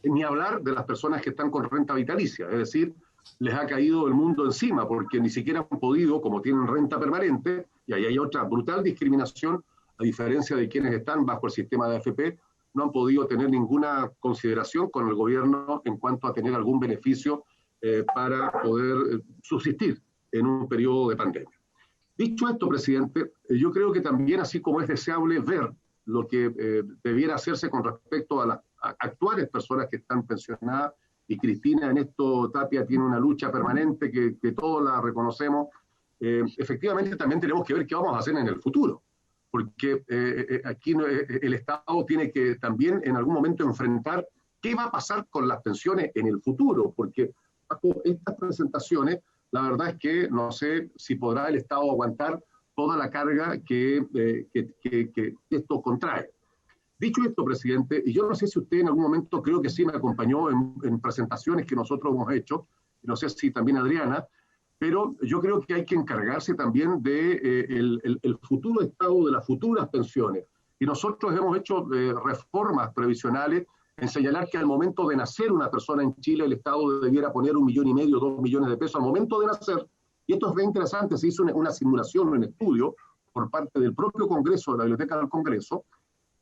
Ni hablar de las personas que están con renta vitalicia, es decir, les ha caído el mundo encima porque ni siquiera han podido, como tienen renta permanente, y ahí hay otra brutal discriminación, a diferencia de quienes están bajo el sistema de AFP, no han podido tener ninguna consideración con el gobierno en cuanto a tener algún beneficio para poder subsistir en un periodo de pandemia. Dicho esto, presidente, yo creo que también, así como es deseable ver lo que debiera hacerse con respecto a las actuales personas que están pensionadas, y Cristina en esto, Tapia, tiene una lucha permanente que todos la reconocemos, efectivamente también tenemos que ver qué vamos a hacer en el futuro, porque aquí el Estado tiene que también en algún momento enfrentar qué va a pasar con las pensiones en el futuro, porque bajo estas presentaciones, la verdad es que no sé si podrá el Estado aguantar toda la carga que esto contrae. Dicho esto, presidente, y yo no sé si usted en algún momento, creo que sí me acompañó en presentaciones que nosotros hemos hecho, no sé si también Adriana, pero yo creo que hay que encargarse también del futuro estado de las futuras pensiones. Y nosotros hemos hecho reformas previsionales en señalar que al momento de nacer una persona en Chile, el Estado debiera poner 1,5 millones, 2 millones de pesos al momento de nacer. Y esto es bien interesante, se hizo una simulación, un estudio por parte del propio Congreso, de la Biblioteca del Congreso,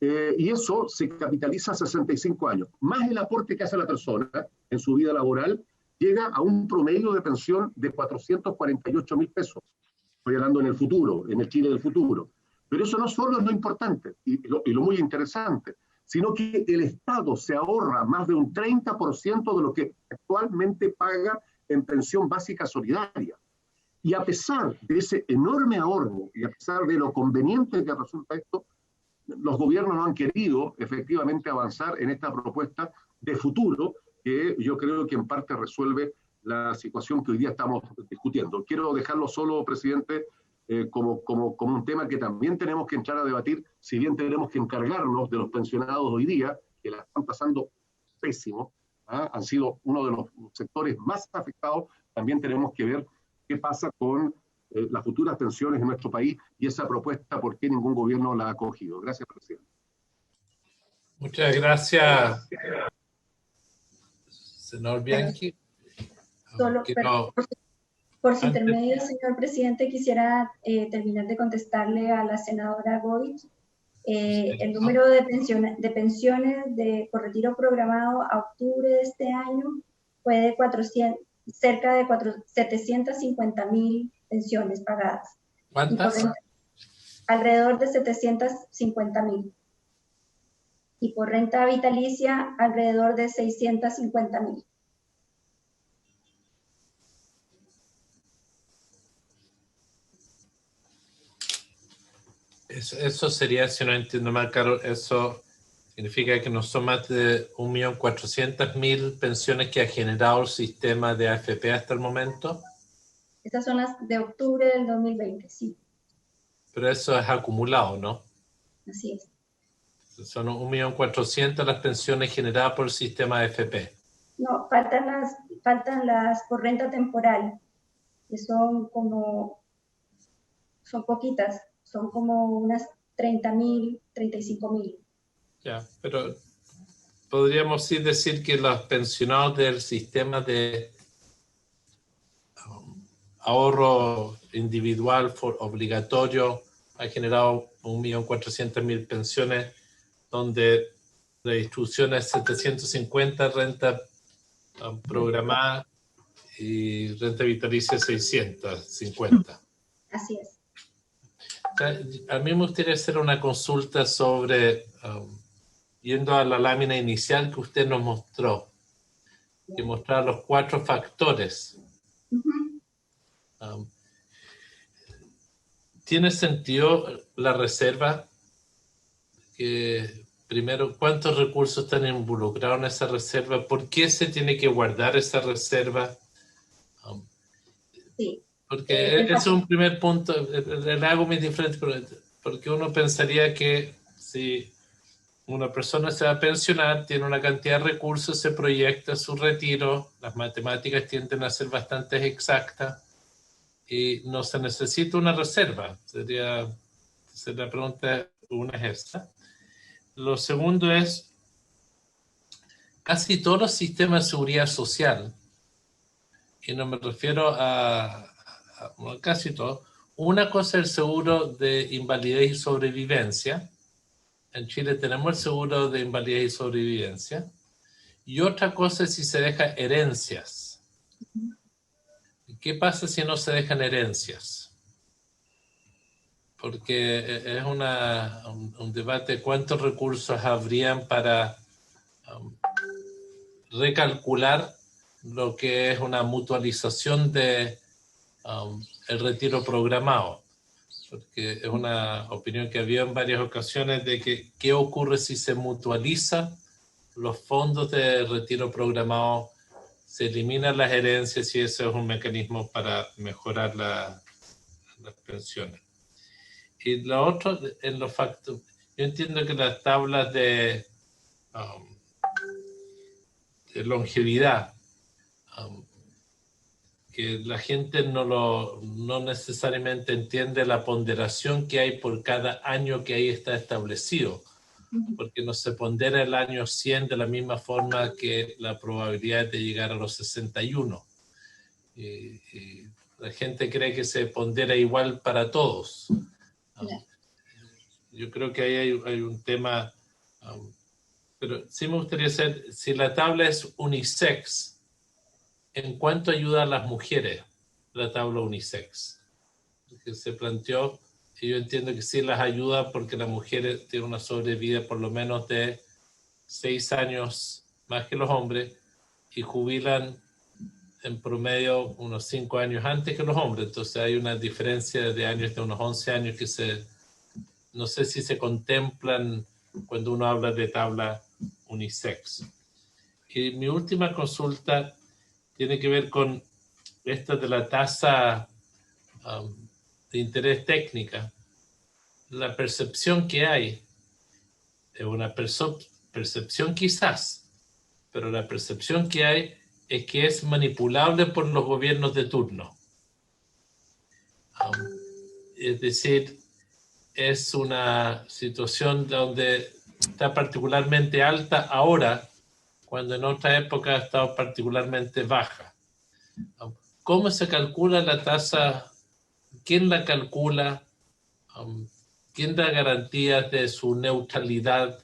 y eso se capitaliza a 65 años. Más el aporte que hace la persona en su vida laboral, llega a un promedio de pensión de 448.000 pesos. Estoy hablando en el futuro, en el Chile del futuro. Pero eso no solo es lo importante y lo muy interesante, sino que el Estado se ahorra más de un 30% de lo que actualmente paga en pensión básica solidaria. Y a pesar de ese enorme ahorro y a pesar de lo conveniente que resulta esto, los gobiernos no han querido efectivamente avanzar en esta propuesta de futuro que yo creo que en parte resuelve la situación que hoy día estamos discutiendo. Quiero dejarlo solo, presidente, como un tema que también tenemos que entrar a debatir, si bien tenemos que encargarnos de los pensionados hoy día, que la están pasando pésimo, han sido uno de los sectores más afectados, también tenemos que ver qué pasa con las futuras pensiones en nuestro país y esa propuesta, ¿por qué ningún gobierno la ha acogido? Gracias, presidente. Muchas gracias, senador Bianchi. Solo, Por su intermedio, señor presidente, quisiera terminar de contestarle a la senadora Goich. El número de pensiones por retiro programado a octubre de este año fue de cerca de 750.000 pensiones pagadas. ¿Cuántas? Alrededor de 750.000. Y por renta vitalicia, alrededor de 650.000. Eso sería, si no entiendo mal, Carol, eso significa que no son más de 1.400.000 pensiones que ha generado el sistema de AFP hasta el momento. Estas son las de octubre del 2020, sí. Pero eso es acumulado, ¿no? Así es. Son 1.400.000 las pensiones generadas por el sistema AFP. No, faltan las por renta temporal, que son poquitas, son como unas 30.000, 35.000. Ya, pero podríamos sí decir que los pensionados del sistema de ahorro individual obligatorio ha generado 1.400.000 pensiones, donde la distribución es 750 renta programada y renta vitalicia 650. Así es. A mí me gustaría hacer una consulta sobre, yendo a la lámina inicial que usted nos mostró, que mostraba los 4 factores. ¿Tiene sentido la reserva? Que primero, ¿cuántos recursos están involucrados en esa reserva? ¿Por qué se tiene que guardar esa reserva? Sí. Porque ese es un primer punto. El hago muy diferente, porque uno pensaría que si una persona se va a pensionar, tiene una cantidad de recursos, se proyecta su retiro, las matemáticas tienden a ser bastante exactas y no se necesita una reserva. Sería la pregunta, una es esta. Lo segundo es, casi todos los sistemas de seguridad social, y no me refiero a casi todo, una cosa es el seguro de invalidez y sobrevivencia. En Chile tenemos el seguro de invalidez y sobrevivencia. Y otra cosa es si se dejan herencias. ¿Qué pasa si no se dejan herencias? Porque es un debate de cuántos recursos habrían para recalcular lo que es una mutualización de el retiro programado. Porque es una opinión que había en varias ocasiones de que qué ocurre si se mutualiza los fondos de retiro programado, se eliminan las herencias y eso es un mecanismo para mejorar las pensiones. Y lo otro, en los factores, yo entiendo que las tablas de longevidad, que la gente no necesariamente entiende la ponderación que hay por cada año que ahí está establecido, porque no se pondera el año 100 de la misma forma que la probabilidad de llegar a los 61. Y la gente cree que se pondera igual para todos. Yo creo que ahí hay un tema, pero sí me gustaría saber si la tabla es unisex. ¿En cuánto ayuda a las mujeres la tabla unisex? Que se planteó, y yo entiendo que sí las ayuda porque las mujeres tienen una sobrevida por lo menos de 6 años más que los hombres y jubilan en promedio unos 5 años antes que los hombres. Entonces hay una diferencia de años de unos 11 años que no sé si se contemplan cuando uno habla de tabla unisex. Y mi última consulta tiene que ver con esta de la tasa de interés técnica. La percepción que hay es una percepción quizás, pero la percepción que hay es que es manipulable por los gobiernos de turno. Es decir, es una situación donde está particularmente alta ahora, cuando en otra época ha estado particularmente baja. ¿cómo se calcula la tasa? ¿Quién la calcula? ¿Quién da garantías de su neutralidad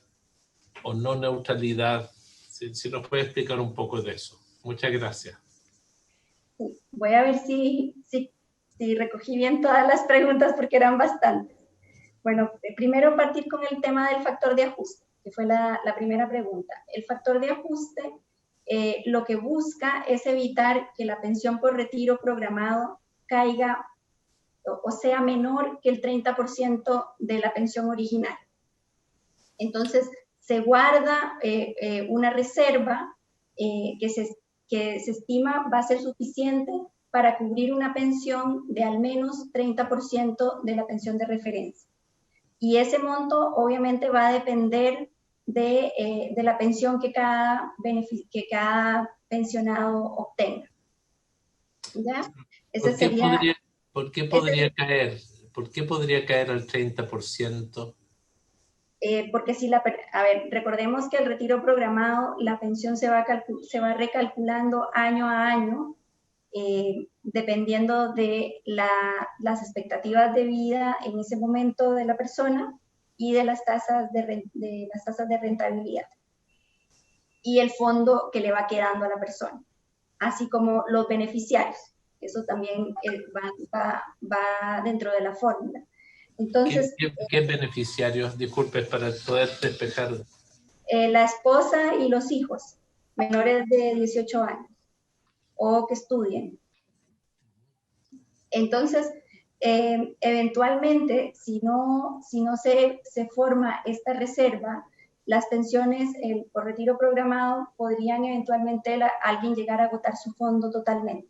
o no neutralidad? Si nos puede explicar un poco de eso. Muchas gracias. Sí, voy a ver si recogí bien todas las preguntas porque eran bastantes. Bueno, primero partir con el tema del factor de ajuste, que fue la primera pregunta. El factor de ajuste lo que busca es evitar que la pensión por retiro programado caiga o sea menor que el 30% de la pensión original. Entonces, se guarda una reserva que se estima va a ser suficiente para cubrir una pensión de al menos 30% de la pensión de referencia. Y ese monto obviamente va a depender de la pensión que cada pensionado obtenga. ¿Ya? Ese sería... ¿Por qué podría caer? ¿Por qué podría caer al 30%? Porque si a ver, recordemos que el retiro programado, la pensión se va recalculando año a año, dependiendo de las expectativas de vida en ese momento de la persona y de las tasas de rentabilidad y el fondo que le va quedando a la persona, así como los beneficiarios. Eso también va dentro de la fórmula. Entonces, ¿Qué beneficiarios? Disculpe, para poder despejar. La esposa y los hijos menores de 18 años o que estudien. Entonces, eventualmente, si no se forma esta reserva, las pensiones por retiro programado podrían eventualmente alguien llegar a agotar su fondo totalmente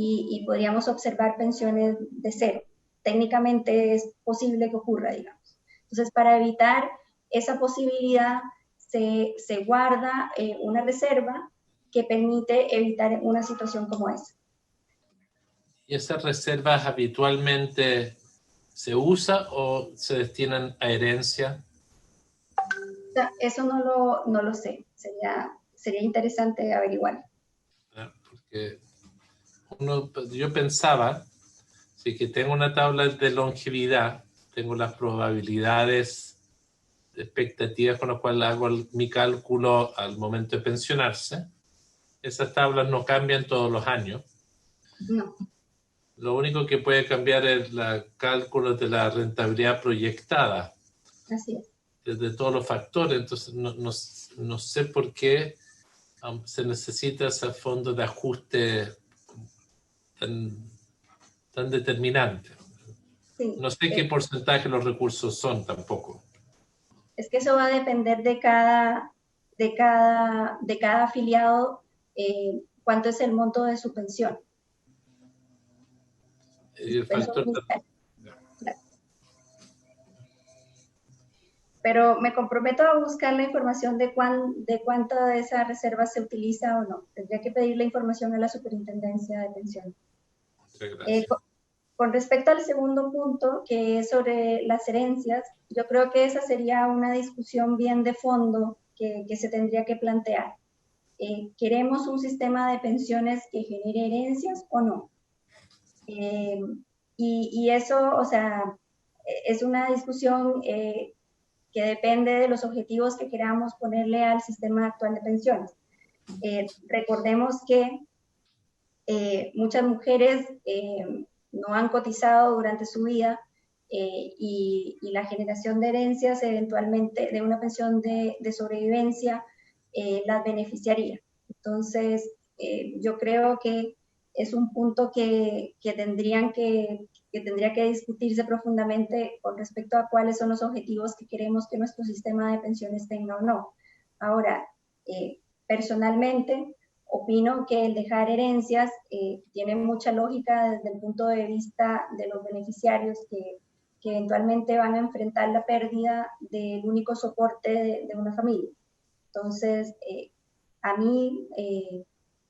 y podríamos observar pensiones de cero. Técnicamente es posible que ocurra, digamos. Entonces, para evitar esa posibilidad, se guarda una reserva que permite evitar una situación como esa. ¿Y esas reservas habitualmente se usa o se destinan a herencia? Eso no lo sé. Sería interesante averiguar. Porque yo pensaba, si que tengo una tabla de longevidad, tengo las probabilidades de expectativas con las cuales hago mi cálculo al momento de pensionarse. Esas tablas no cambian todos los años. No. Lo único que puede cambiar es el cálculo de la rentabilidad proyectada. Así es. De todos los factores. Entonces, no sé por qué se necesita ese fondo de ajuste tan determinante. Sí, no sé qué porcentaje de los recursos son tampoco. Es que eso va a depender de cada afiliado, cuánto es el monto de su pensión. El factor... Pero me comprometo a buscar la información de cuánta de esa reserva se utiliza o no. Tendría que pedir la información a la Superintendencia de Pensiones. Con respecto al segundo punto, que es sobre las herencias, yo creo que esa sería una discusión bien de fondo que se tendría que plantear. ¿Queremos un sistema de pensiones que genere herencias o no? Y eso, o sea, es una discusión que depende de los objetivos que queramos ponerle al sistema actual de pensiones. Recordemos que muchas mujeres no han cotizado durante su vida y la generación de herencias eventualmente de una pensión de sobrevivencia las beneficiaría. Entonces, yo creo que es un punto que tendría que discutirse profundamente con respecto a cuáles son los objetivos que queremos que nuestro sistema de pensiones tenga o no. Ahora, personalmente, opino que el dejar herencias tiene mucha lógica desde el punto de vista de los beneficiarios que eventualmente van a enfrentar la pérdida del único soporte de una familia. Entonces, a mí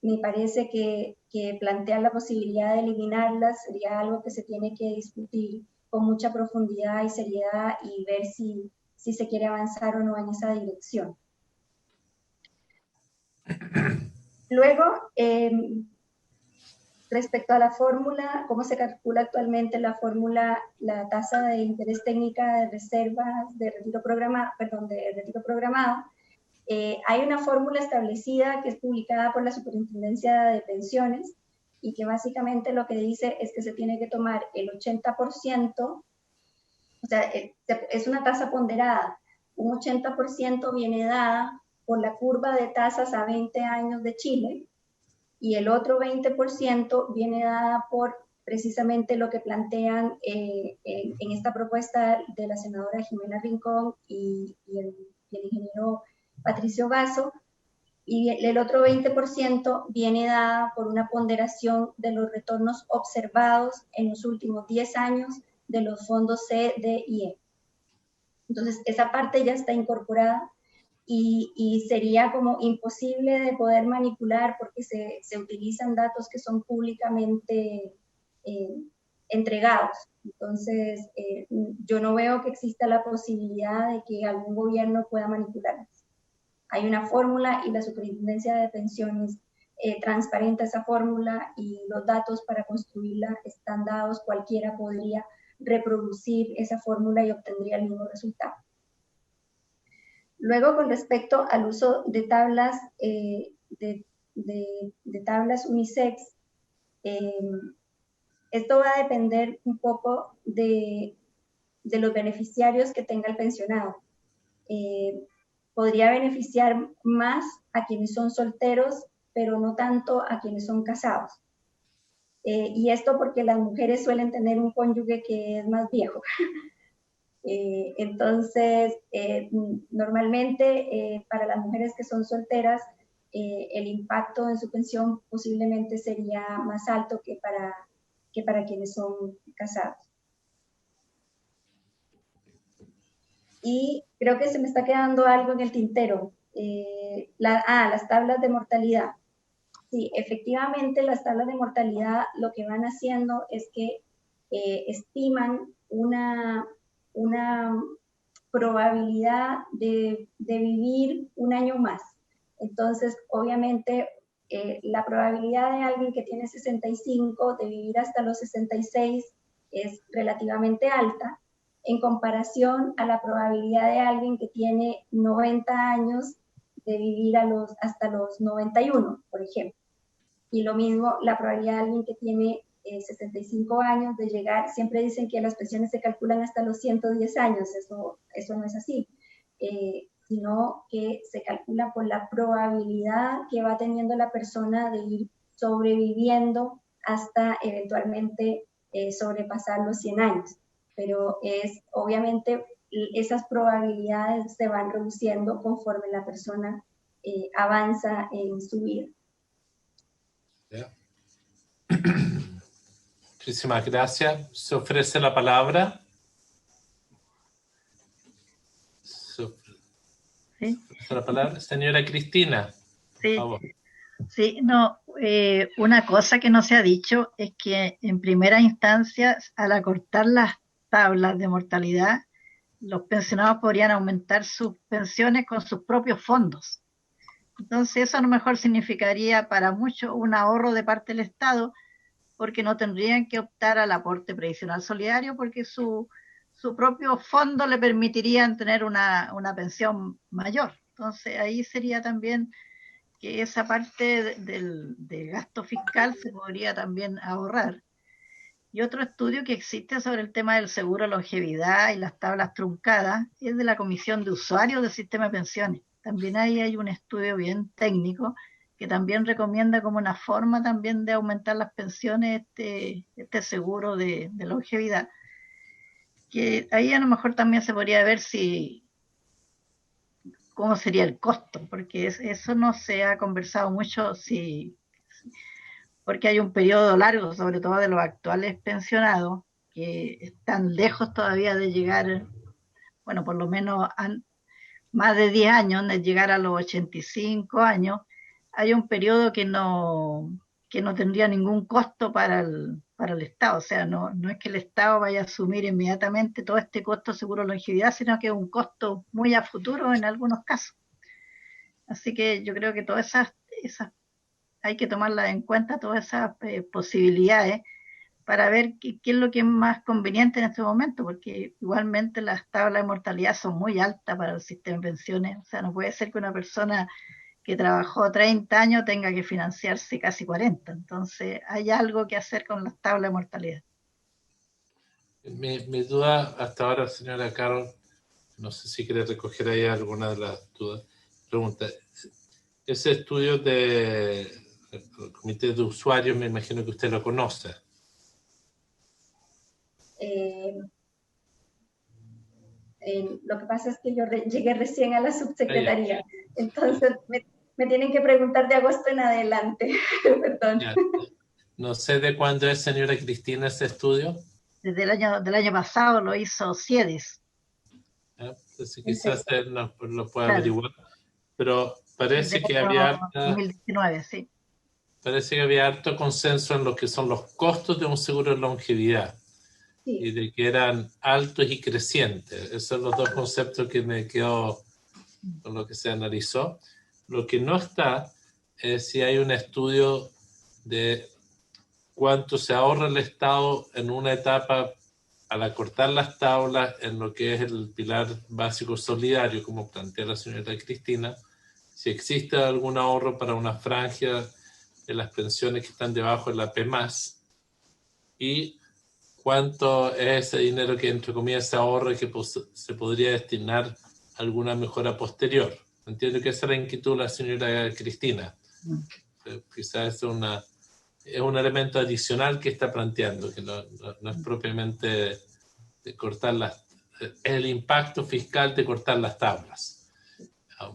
me parece que plantear la posibilidad de eliminarlas sería algo que se tiene que discutir con mucha profundidad y seriedad y ver si se quiere avanzar o no en esa dirección. Luego, Respecto a la fórmula, cómo se calcula actualmente la fórmula, la tasa de interés técnica de reservas de retiro programado, hay una fórmula establecida que es publicada por la Superintendencia de Pensiones y que básicamente lo que dice es que se tiene que tomar el 80%, o sea, es una tasa ponderada, un 80% viene dada por la curva de tasas a 20 años de Chile, y el otro 20% viene dada por precisamente lo que plantean en esta propuesta de la senadora Jimena Rincón y el ingeniero Patricio Vaso, y el otro 20% viene dada por una ponderación de los retornos observados en los últimos 10 años de los fondos C, D y E. Entonces, esa parte ya está incorporada. Y sería como imposible de poder manipular porque se utilizan datos que son públicamente entregados. Entonces, yo no veo que exista la posibilidad de que algún gobierno pueda manipularlas. Hay una fórmula y la Superintendencia de Pensiones transparenta esa fórmula y los datos para construirla están dados. Cualquiera podría reproducir esa fórmula y obtendría el mismo resultado. Luego, con respecto al uso de tablas, de tablas unisex, esto va a depender un poco de los beneficiarios que tenga el pensionado. Podría beneficiar más a quienes son solteros, pero no tanto a quienes son casados. Y esto porque las mujeres suelen tener un cónyuge que es más viejo. Entonces, normalmente para las mujeres que son solteras, el impacto en su pensión posiblemente sería más alto que para quienes son casados. Y creo que se me está quedando algo en el tintero. Las tablas de mortalidad. Sí, efectivamente las tablas de mortalidad lo que van haciendo es que estiman una probabilidad de vivir un año más. Entonces, obviamente, la probabilidad de alguien que tiene 65 de vivir hasta los 66 es relativamente alta en comparación a la probabilidad de alguien que tiene 90 años de vivir hasta los 91, por ejemplo. Y lo mismo, la probabilidad de alguien que tiene 65 años de llegar, siempre dicen que las pensiones se calculan hasta los 110 años, eso no es así, sino que se calcula por la probabilidad que va teniendo la persona de ir sobreviviendo hasta eventualmente sobrepasar los 100 años. Pero obviamente esas probabilidades se van reduciendo conforme la persona avanza en su vida. Yeah. Muchísimas gracias. Se ofrece la palabra. Se ofrece la palabra. Señora Cristina. Sí, por favor. sí, no, una cosa que no se ha dicho es que en primera instancia, al acortar las tablas de mortalidad, los pensionados podrían aumentar sus pensiones con sus propios fondos. Entonces eso a lo mejor significaría para muchos un ahorro de parte del Estado, porque no tendrían que optar al aporte previsional solidario, porque su propio fondo le permitirían tener una pensión mayor. Entonces ahí sería también que esa parte del gasto fiscal se podría también ahorrar. Y otro estudio que existe sobre el tema del seguro de longevidad y las tablas truncadas es de la Comisión de Usuarios del Sistema de Pensiones. También ahí hay un estudio bien técnico que también recomienda como una forma también de aumentar las pensiones este seguro de longevidad. Que ahí a lo mejor también se podría ver cómo sería el costo, porque eso no se ha conversado mucho, porque hay un periodo largo, sobre todo de los actuales pensionados, que están lejos todavía de llegar, bueno, por lo menos más de 10 años, de llegar a los 85 años. Hay un periodo que no tendría ningún costo para el Estado, o sea, no es que el Estado vaya a asumir inmediatamente todo este costo seguro de longevidad, sino que es un costo muy a futuro en algunos casos. Así que yo creo que todas esas hay que tomarlas en cuenta todas esas posibilidades para ver qué es lo que es más conveniente en este momento, porque igualmente las tablas de mortalidad son muy altas para el sistema de pensiones. O sea, no puede ser que una persona que trabajó 30 años tenga que financiarse casi 40. Entonces, hay algo que hacer con las tablas de mortalidad. Mi duda hasta ahora, señora Carol, no sé si quiere recoger ahí alguna de las dudas. Pregunta, ese estudio del comité de usuarios, me imagino que usted lo conoce. Lo que pasa es que yo llegué recién a la subsecretaría, entonces me tienen que preguntar de agosto en adelante. Perdón. Ya. No sé de cuándo es, señora Cristina, ese estudio. Desde del año pasado lo hizo CIEDES. Entonces quizás él lo pueda Claro. averiguar, pero parece que había 2019, sí. Parece que había harto consenso en lo que son los costos de un seguro de longevidad. Sí. Y de que eran altos y crecientes. Esos son los dos conceptos que me quedó con lo que se analizó. Lo que no está es si hay un estudio de cuánto se ahorra el Estado en una etapa al acortar las tablas en lo que es el pilar básico solidario, como plantea la señora Cristina, si existe algún ahorro para una franja de las pensiones que están debajo de la P+, y cuánto es ese dinero que, entre comillas, se ahorra y que se podría destinar a alguna mejora posterior. Entiendo que esa es la inquietud de la señora Cristina. Quizás es un elemento adicional que está planteando, que no es propiamente de cortar el impacto fiscal de cortar las tablas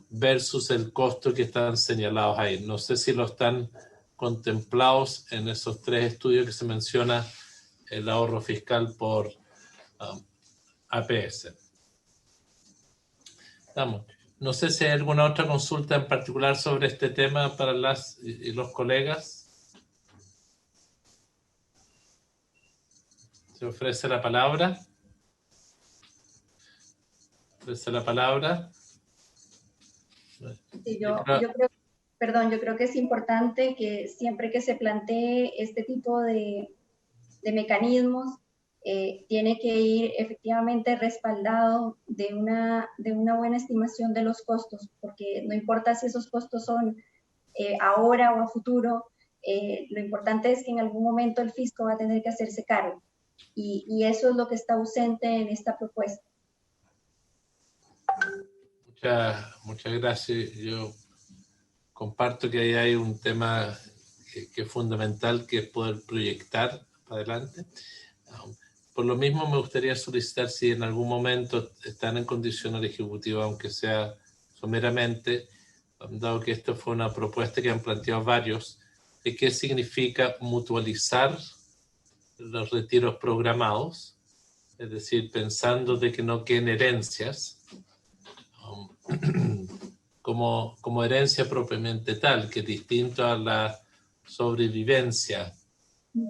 versus el costo que están señalados ahí. No sé si lo están contemplados en esos 3 estudios que se menciona el ahorro fiscal por APS. Vamos. No sé si hay alguna otra consulta en particular sobre este tema para las y los colegas. Se ofrece la palabra. Ofrece la palabra. Sí, yo creo que es importante que siempre que se plantee este tipo de mecanismos, tiene que ir efectivamente respaldado de una buena estimación de los costos, porque no importa si esos costos son ahora o a futuro, lo importante es que en algún momento el fisco va a tener que hacerse cargo, y eso es lo que está ausente en esta propuesta. Muchas gracias. Yo comparto que ahí hay un tema que es fundamental, que es poder proyectar para adelante. Por lo mismo, me gustaría solicitar si en algún momento están en condición al Ejecutivo, aunque sea someramente, dado que esto fue una propuesta que han planteado varios, de qué significa mutualizar los retiros programados, es decir, pensando de que no queden herencias, como herencia propiamente tal, que es distinto a la sobrevivencia,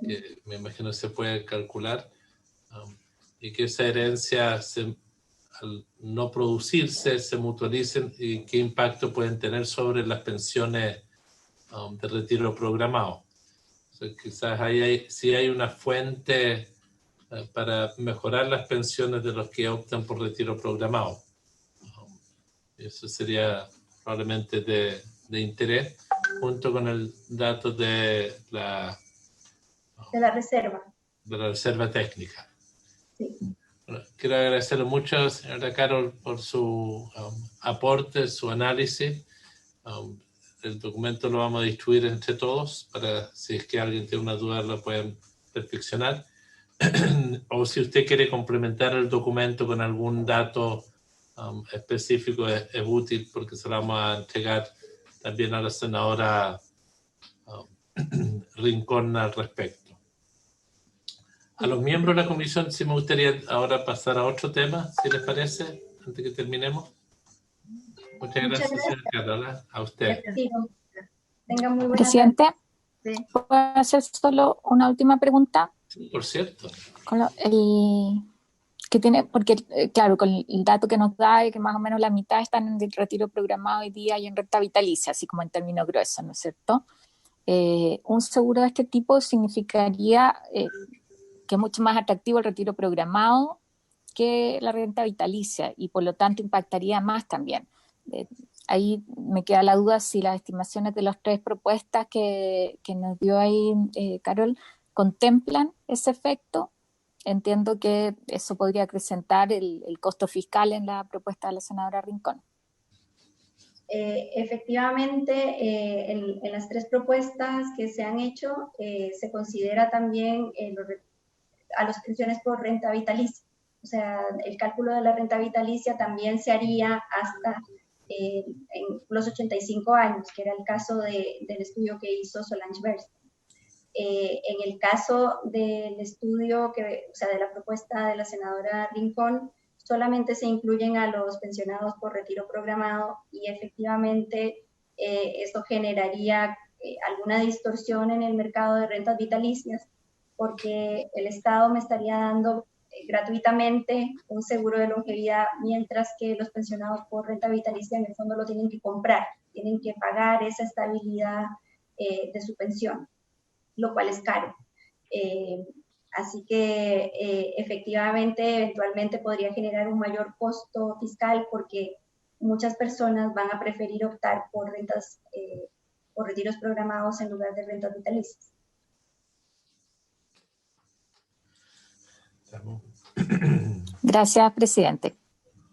que me imagino se puede calcular, y que esa herencia, al no producirse, se mutualicen, y qué impacto pueden tener sobre las pensiones de retiro programado. O sea, quizás sí hay una fuente para mejorar las pensiones de los que optan por retiro programado. Eso sería probablemente de interés, junto con el dato de la reserva. De la reserva técnica. Sí. Bueno, quiero agradecerle mucho, señora Carol, por su aporte, su análisis. El documento lo vamos a distribuir entre todos para, si es que alguien tiene una duda, lo pueden perfeccionar. O si usted quiere complementar el documento con algún dato específico, es útil, porque se lo vamos a entregar también a la senadora Rincón al respecto. A los miembros de la comisión sí me gustaría ahora pasar a otro tema, si les parece, antes que terminemos. Muchas gracias, señora Carola. A usted. Tenga muy buena Presidente, tarde. ¿puedo hacer solo una última pregunta? Sí, por cierto. Que tiene, porque claro, con el dato que nos da es que más o menos la mitad están en el retiro programado hoy día y en renta vitalicia, así como en términos gruesos, ¿no es cierto? Un seguro de este tipo significaría que es mucho más atractivo el retiro programado que la renta vitalicia y por lo tanto impactaría más también. Ahí me queda la duda si las estimaciones de las 3 propuestas que nos dio ahí Carol contemplan ese efecto. Entiendo que eso podría acrecentar el costo fiscal en la propuesta de la senadora Rincón. Efectivamente, en las 3 propuestas que se han hecho, se considera también a las pensiones por renta vitalicia. O sea, el cálculo de la renta vitalicia también se haría hasta en los 85 años, que era el caso del estudio que hizo Solange Bersten. En el caso del estudio, o sea, de la propuesta de la senadora Rincón, solamente se incluyen a los pensionados por retiro programado y efectivamente esto generaría alguna distorsión en el mercado de rentas vitalicias, porque el Estado me estaría dando gratuitamente un seguro de longevidad, mientras que los pensionados por renta vitalicia en el fondo lo tienen que comprar, tienen que pagar esa estabilidad de su pensión, lo cual es caro. Así que efectivamente, eventualmente podría generar un mayor costo fiscal porque muchas personas van a preferir optar por rentas, por retiros programados en lugar de rentas vitalicias. Gracias, presidente.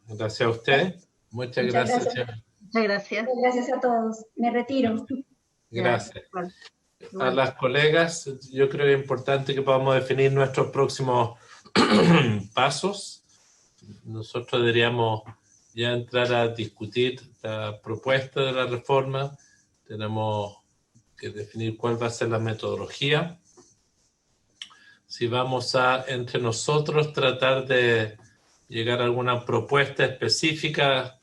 Gracias a usted. Muchas gracias. Muchas gracias. Gracias a todos. Me retiro. Gracias. A las colegas, yo creo que es importante que podamos definir nuestros próximos pasos. Nosotros deberíamos ya entrar a discutir la propuesta de la reforma. Tenemos que definir cuál va a ser la metodología. Si vamos a, entre nosotros, tratar de llegar a alguna propuesta específica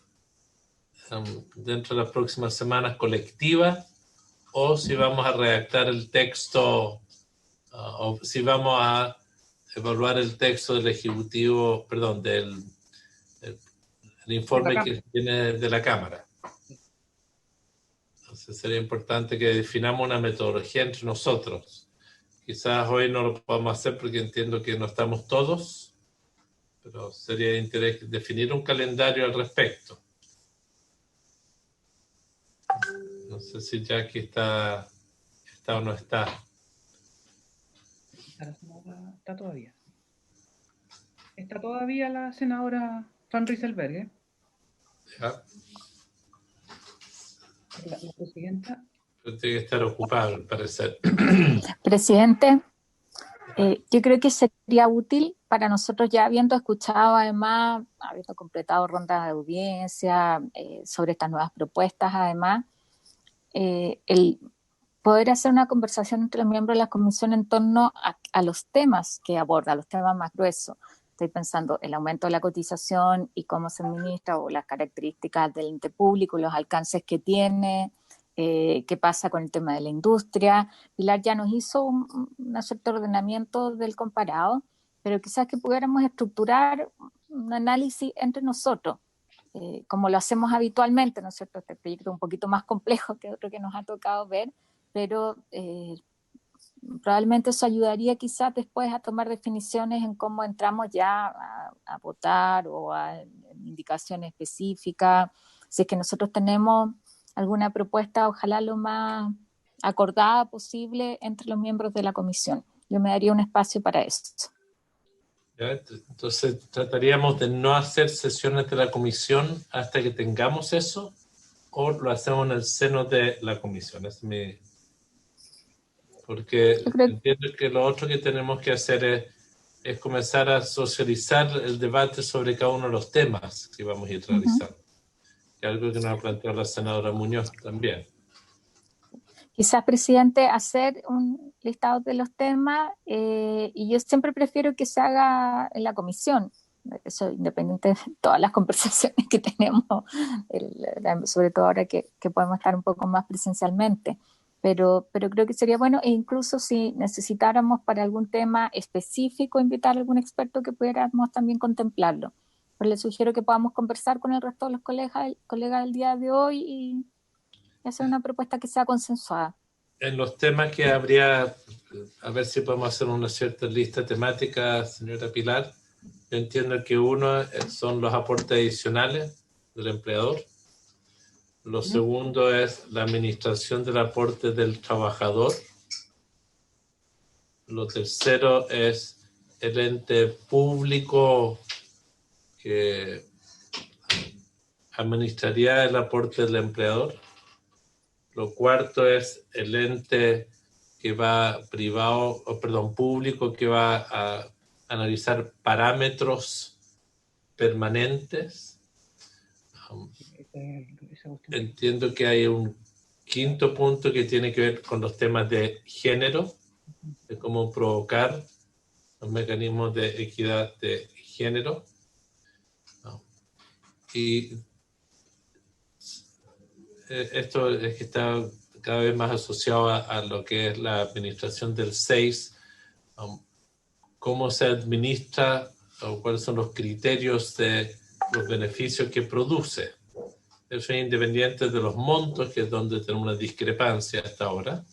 dentro de las próximas semanas colectiva, o si vamos a redactar el texto, o si vamos a evaluar el texto del Ejecutivo, perdón, del informe que viene de la Cámara. Entonces sería importante que definamos una metodología entre nosotros. Quizás hoy no lo podamos hacer porque entiendo que no estamos todos, pero sería de interés definir un calendario al respecto. No sé si Jackie está o no está. Está todavía. Está todavía la senadora Van Rieselberghe. ¿Ya? La presidenta. Pero tiene que estar ocupado, al parecer. Presidente, yo creo que sería útil para nosotros, ya habiendo escuchado, además, habiendo completado rondas de audiencia sobre estas nuevas propuestas, además, el poder hacer una conversación entre los miembros de la comisión en torno a los temas que aborda, los temas más gruesos. Estoy pensando el aumento de la cotización y cómo se administra, o las características del ente público, los alcances que tiene, qué pasa con el tema de la industria. Pilar ya nos hizo un cierto ordenamiento del comparado, pero quizás que pudiéramos estructurar un análisis entre nosotros, como lo hacemos habitualmente, ¿no es cierto? Este proyecto es un poquito más complejo que otro que nos ha tocado ver, pero probablemente eso ayudaría quizás después a tomar definiciones en cómo entramos ya a votar o a indicaciones específicas. Si es que nosotros tenemos alguna propuesta, ojalá lo más acordada posible entre los miembros de la comisión. Yo me daría un espacio para eso. Entonces, ¿trataríamos de no hacer sesiones de la comisión hasta que tengamos eso, o lo hacemos en el seno de la comisión? Porque entiendo que lo otro que tenemos que hacer es comenzar a socializar el debate sobre cada uno de los temas que vamos a ir realizando. Que es algo que nos ha planteado la senadora Muñoz también. Quizás, presidente, hacer un listado de los temas, y yo siempre prefiero que se haga en la comisión, eso independiente de todas las conversaciones que tenemos, sobre todo ahora que podemos estar un poco más presencialmente, pero creo que sería bueno, e incluso si necesitáramos para algún tema específico invitar a algún experto, que pudiéramos también contemplarlo. Pero les sugiero que podamos conversar con el resto de los colegas del día de hoy y hacer una propuesta que sea consensuada. En los temas que habría, a ver si podemos hacer una cierta lista temática, señora Pilar. Yo entiendo que uno son los aportes adicionales del empleador. Lo segundo es la administración del aporte del trabajador. Lo tercero es el ente público que administraría el aporte del empleador. Lo cuarto es el ente que va público que va a analizar parámetros permanentes. Entiendo que hay un quinto punto que tiene que ver con los temas de género, de cómo provocar los mecanismos de equidad de género. Y esto es que está cada vez más asociado a lo que es la administración del 6, cómo se administra o cuáles son los criterios de los beneficios que produce. Eso es independiente de los montos, que es donde tenemos una discrepancia hasta ahora.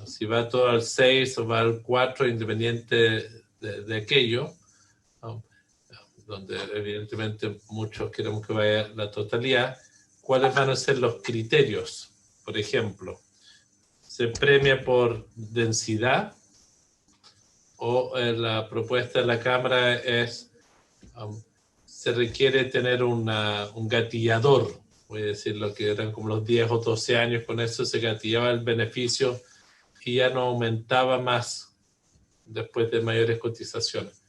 Si va todo al 6 o va al 4, independiente de aquello, donde evidentemente muchos queremos que vaya la totalidad, ¿cuáles van a ser los criterios? Por ejemplo, ¿se premia por densidad? O la propuesta de la Cámara es, se requiere tener un gatillador, voy a decir lo que eran como los 10 o 12 años, con eso se gatillaba el beneficio y ya no aumentaba más después de mayores cotizaciones.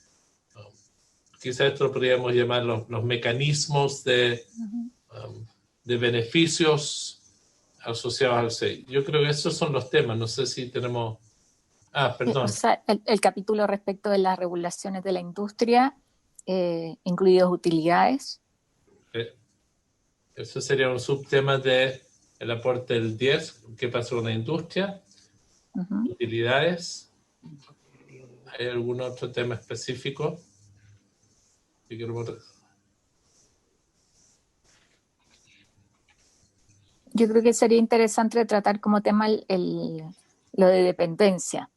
Quizás esto lo podríamos llamar los mecanismos de beneficios asociados al 6. Yo creo que esos son los temas, no sé si tenemos... perdón. O sea, el capítulo respecto de las regulaciones de la industria, incluidos utilidades. Eso sería un subtema del aporte del 10, ¿qué pasa con la industria? Utilidades. ¿Hay algún otro tema específico? Yo creo que sería interesante tratar como tema lo de dependencia.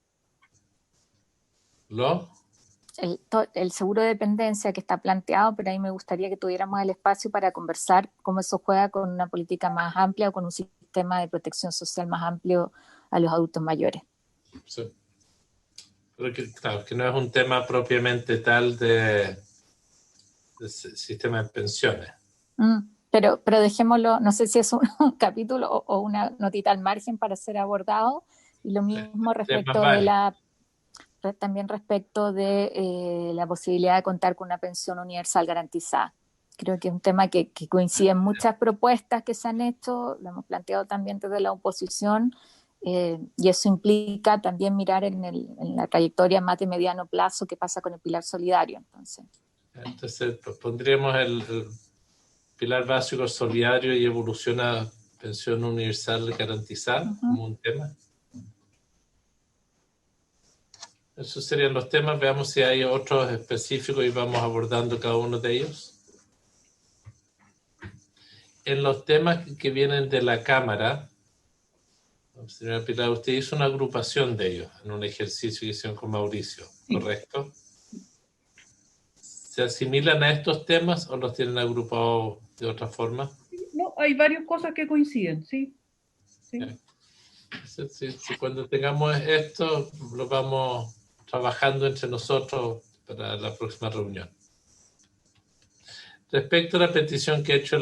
El seguro de dependencia que está planteado, pero ahí me gustaría que tuviéramos el espacio para conversar cómo eso juega con una política más amplia o con un sistema de protección social más amplio a los adultos mayores. Sí. Pero claro, que no es un tema propiamente tal de sistema de pensiones. Pero dejémoslo, no sé si es un capítulo o una notita al margen para ser abordado, y lo mismo respecto también respecto de la posibilidad de contar con una pensión universal garantizada. Creo que es un tema que coincide en muchas propuestas que se han hecho, lo hemos planteado también desde la oposición, y eso implica también mirar en la trayectoria más de mediano plazo qué pasa con el pilar solidario. Entonces pondríamos el pilar básico solidario y evolución a pensión universal garantizada como un tema. Esos serían los temas. Veamos si hay otros específicos y vamos abordando cada uno de ellos. En los temas que vienen de la Cámara, señora Pilar, usted hizo una agrupación de ellos en un ejercicio que hicieron con Mauricio, ¿correcto? ¿Se asimilan a estos temas o los tienen agrupados de otra forma? No, hay varias cosas que coinciden, sí. Si cuando tengamos esto, lo vamos trabajando entre nosotros para la próxima reunión. Respecto a la petición que ha hecho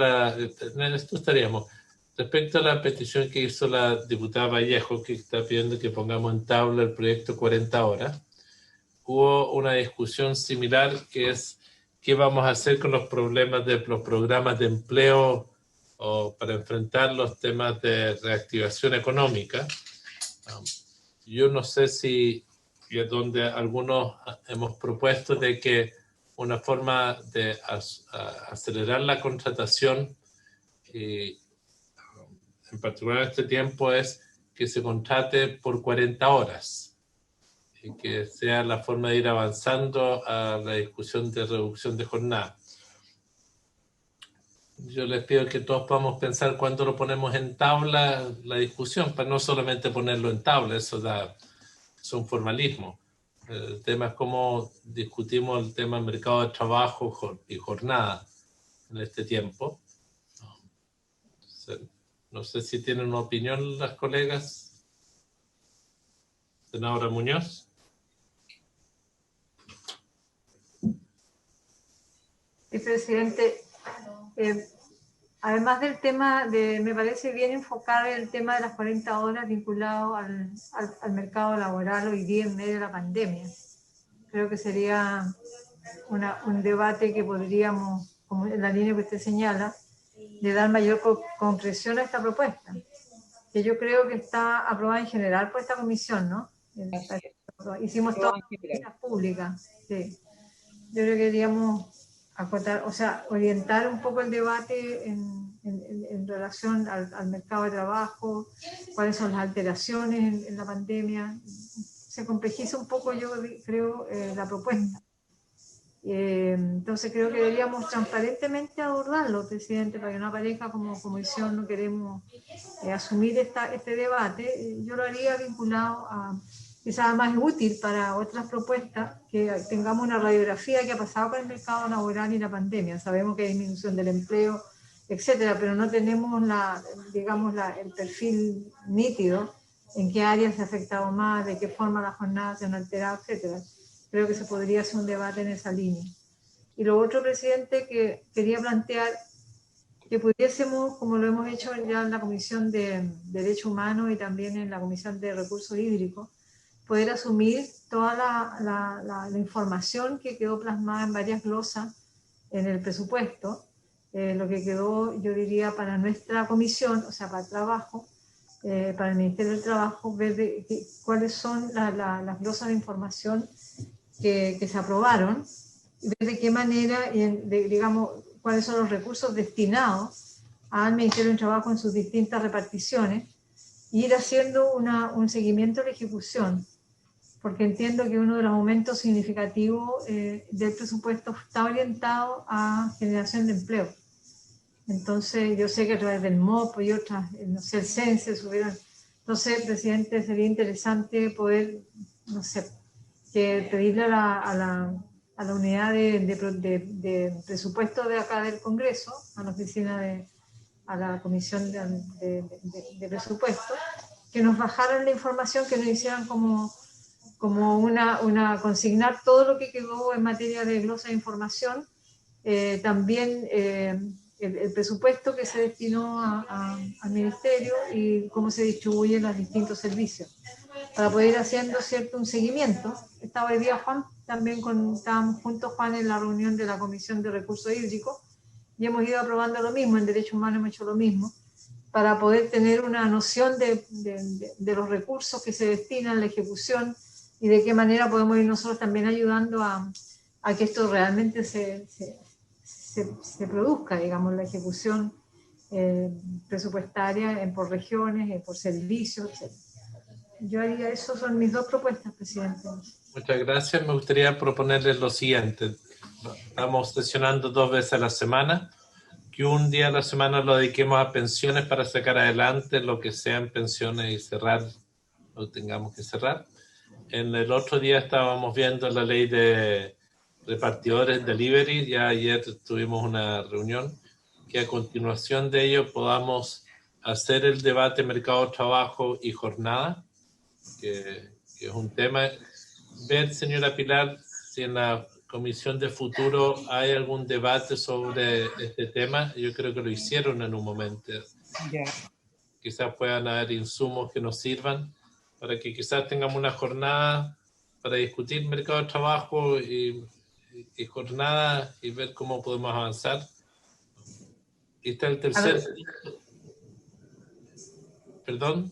respecto a la petición que hizo la diputada Vallejo, que está pidiendo que pongamos en tabla el proyecto 40 horas, hubo una discusión similar que es qué vamos a hacer con los problemas de los programas de empleo o para enfrentar los temas de reactivación económica. Yo no sé si es donde algunos hemos propuesto de que una forma de acelerar la contratación, en particular en este tiempo, es que se contrate por 40 horas. Y que sea la forma de ir avanzando a la discusión de reducción de jornada. yo les pido que todos podamos pensar cuándo lo ponemos en tabla la discusión, para no solamente ponerlo en tabla, eso es un formalismo. El tema es cómo discutimos el tema del mercado de trabajo y jornada en este tiempo. No sé si tienen una opinión las colegas. Senadora Muñoz. Sí, presidente. Además del tema me parece bien enfocar el tema de las 40 horas vinculado al mercado laboral hoy día en medio de la pandemia. Creo que sería un debate que podríamos, como en la línea que usted señala, de dar mayor concreción a esta propuesta, que yo creo que está aprobada en general por esta comisión, ¿no? Hicimos todas las oficinas públicas, sí. Yo creo que queríamos acotar, o sea, orientar un poco el debate en relación al mercado de trabajo, cuáles son las alteraciones en la pandemia. Se complejiza un poco, yo creo, la propuesta. Entonces creo que deberíamos transparentemente abordarlo, presidente, para que no aparezca como comisión, no queremos asumir este debate. Yo lo haría vinculado a, quizás más útil para otras propuestas, que tengamos una radiografía de qué ha pasado con el mercado laboral y la pandemia. Sabemos que hay disminución del empleo, etcétera, pero no tenemos el perfil nítido en qué áreas se ha afectado más, de qué forma las jornadas se han alterado, etcétera. Creo que se podría hacer un debate en esa línea. Y lo otro, presidente, que quería plantear, que pudiésemos, como lo hemos hecho ya en la Comisión de Derechos Humanos y también en la Comisión de Recursos Hídricos, poder asumir toda la información que quedó plasmada en varias glosas en el presupuesto, lo que quedó, yo diría, para nuestra comisión, o sea, para el trabajo, para el Ministerio del Trabajo, ver cuáles son las glosas de información que se aprobaron, y ver de qué manera, digamos, cuáles son los recursos destinados al Ministerio del Trabajo en sus distintas reparticiones, y ir haciendo un seguimiento de la ejecución, porque entiendo que uno de los aumentos significativos del presupuesto está orientado a generación de empleo. Entonces, yo sé que a través del MOP y otras, no sé, el CENSE subieron. Entonces, presidente, sería interesante poder, no sé, que pedirle a la unidad de presupuesto de acá del Congreso, a la oficina a la Comisión de Presupuesto, que nos bajaran la información, que nos hicieran como consignar todo lo que quedó en materia de glosa de información, también el presupuesto que se destinó al Ministerio y cómo se distribuyen los distintos servicios, para poder ir haciendo, ¿cierto?, un seguimiento. Estaba hoy día Juan, también estábamos juntos, Juan, en la reunión de la Comisión de Recursos Hídricos, y hemos ido aprobando lo mismo, en Derechos Humanos hemos hecho lo mismo, para poder tener una noción de los recursos que se destinan a la ejecución y de qué manera podemos ir nosotros también ayudando a que esto realmente se produzca, digamos, la ejecución presupuestaria por regiones, por servicios, etc. Yo haría eso, son mis dos propuestas, presidente. Muchas gracias. Me gustaría proponerles lo siguiente. Estamos sesionando 2 veces a la semana, que un día a la semana lo dediquemos a pensiones para sacar adelante lo que sean pensiones y cerrar lo tengamos que cerrar. En el otro día estábamos viendo la ley de repartidores delivery, ya ayer tuvimos una reunión, que a continuación de ello podamos hacer el debate mercado de trabajo y jornada, que es un tema. Ver, señora Pilar, si en la Comisión de Futuro hay algún debate sobre este tema. Yo creo que lo hicieron en un momento. Ya. Quizás puedan haber insumos que nos sirvan para que quizás tengamos una jornada para discutir mercado de trabajo y jornada y ver cómo podemos avanzar. Y está el tercer... ¿Perdón?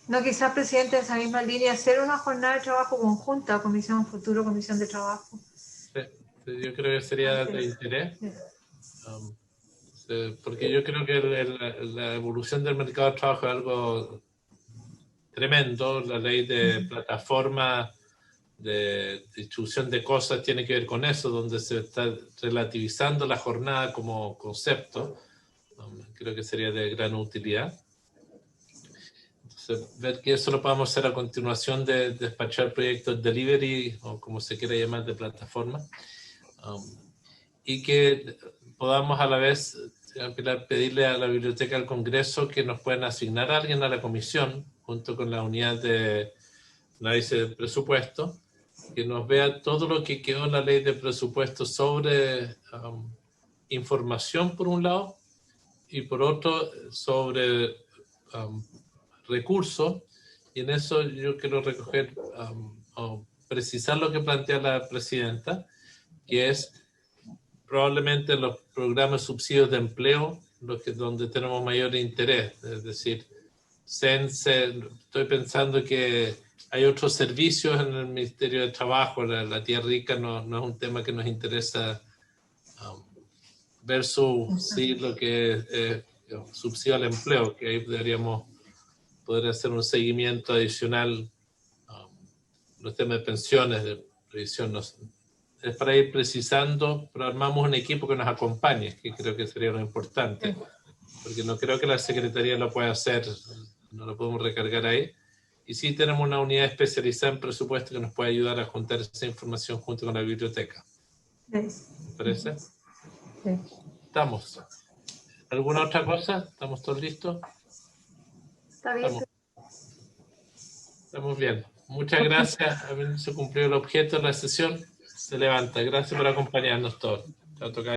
No, quizás, presidente, de esa misma línea, hacer una jornada de trabajo conjunta, Comisión Futuro, Comisión de Trabajo. Sí, yo creo que sería de interés. Porque yo creo que la evolución del mercado de trabajo es algo tremendo. La ley de plataforma de distribución de cosas tiene que ver con eso, donde se está relativizando la jornada como concepto. Creo que sería de gran utilidad. Entonces, ver que eso lo podamos hacer a continuación de despachar proyectos delivery, o como se quiera llamar, de plataforma. Y que podamos a la vez, Pilar, pedirle a la Biblioteca del Congreso que nos puedan asignar a alguien a la comisión, junto con la unidad de análisis del presupuesto, que nos vea todo lo que quedó en la ley de presupuesto sobre información por un lado, y por otro sobre recursos, y en eso yo quiero recoger o precisar lo que plantea la presidenta, que es probablemente los programas subsidios de empleo donde tenemos mayor interés, es decir, CENSE. Estoy pensando que hay otros servicios en el Ministerio de Trabajo, la Tierra Rica no es un tema que nos interesa versus sí, lo que es subsidio al empleo, que ahí deberíamos poder hacer un seguimiento adicional, los temas de pensiones, de previsión, es para ir precisando, pero armamos un equipo que nos acompañe, que creo que sería lo importante, porque no creo que la Secretaría lo pueda hacer, no lo podemos recargar ahí, y sí tenemos una unidad especializada en presupuesto que nos puede ayudar a juntar esa información junto con la biblioteca. ¿Me parece? Sí. Estamos. ¿Alguna otra cosa? ¿Estamos todos listos? Está bien. Estamos bien. Muchas gracias. Habiendo cumplido el objeto de la sesión, se levanta. Gracias por acompañarnos todos. Chao, tocayo.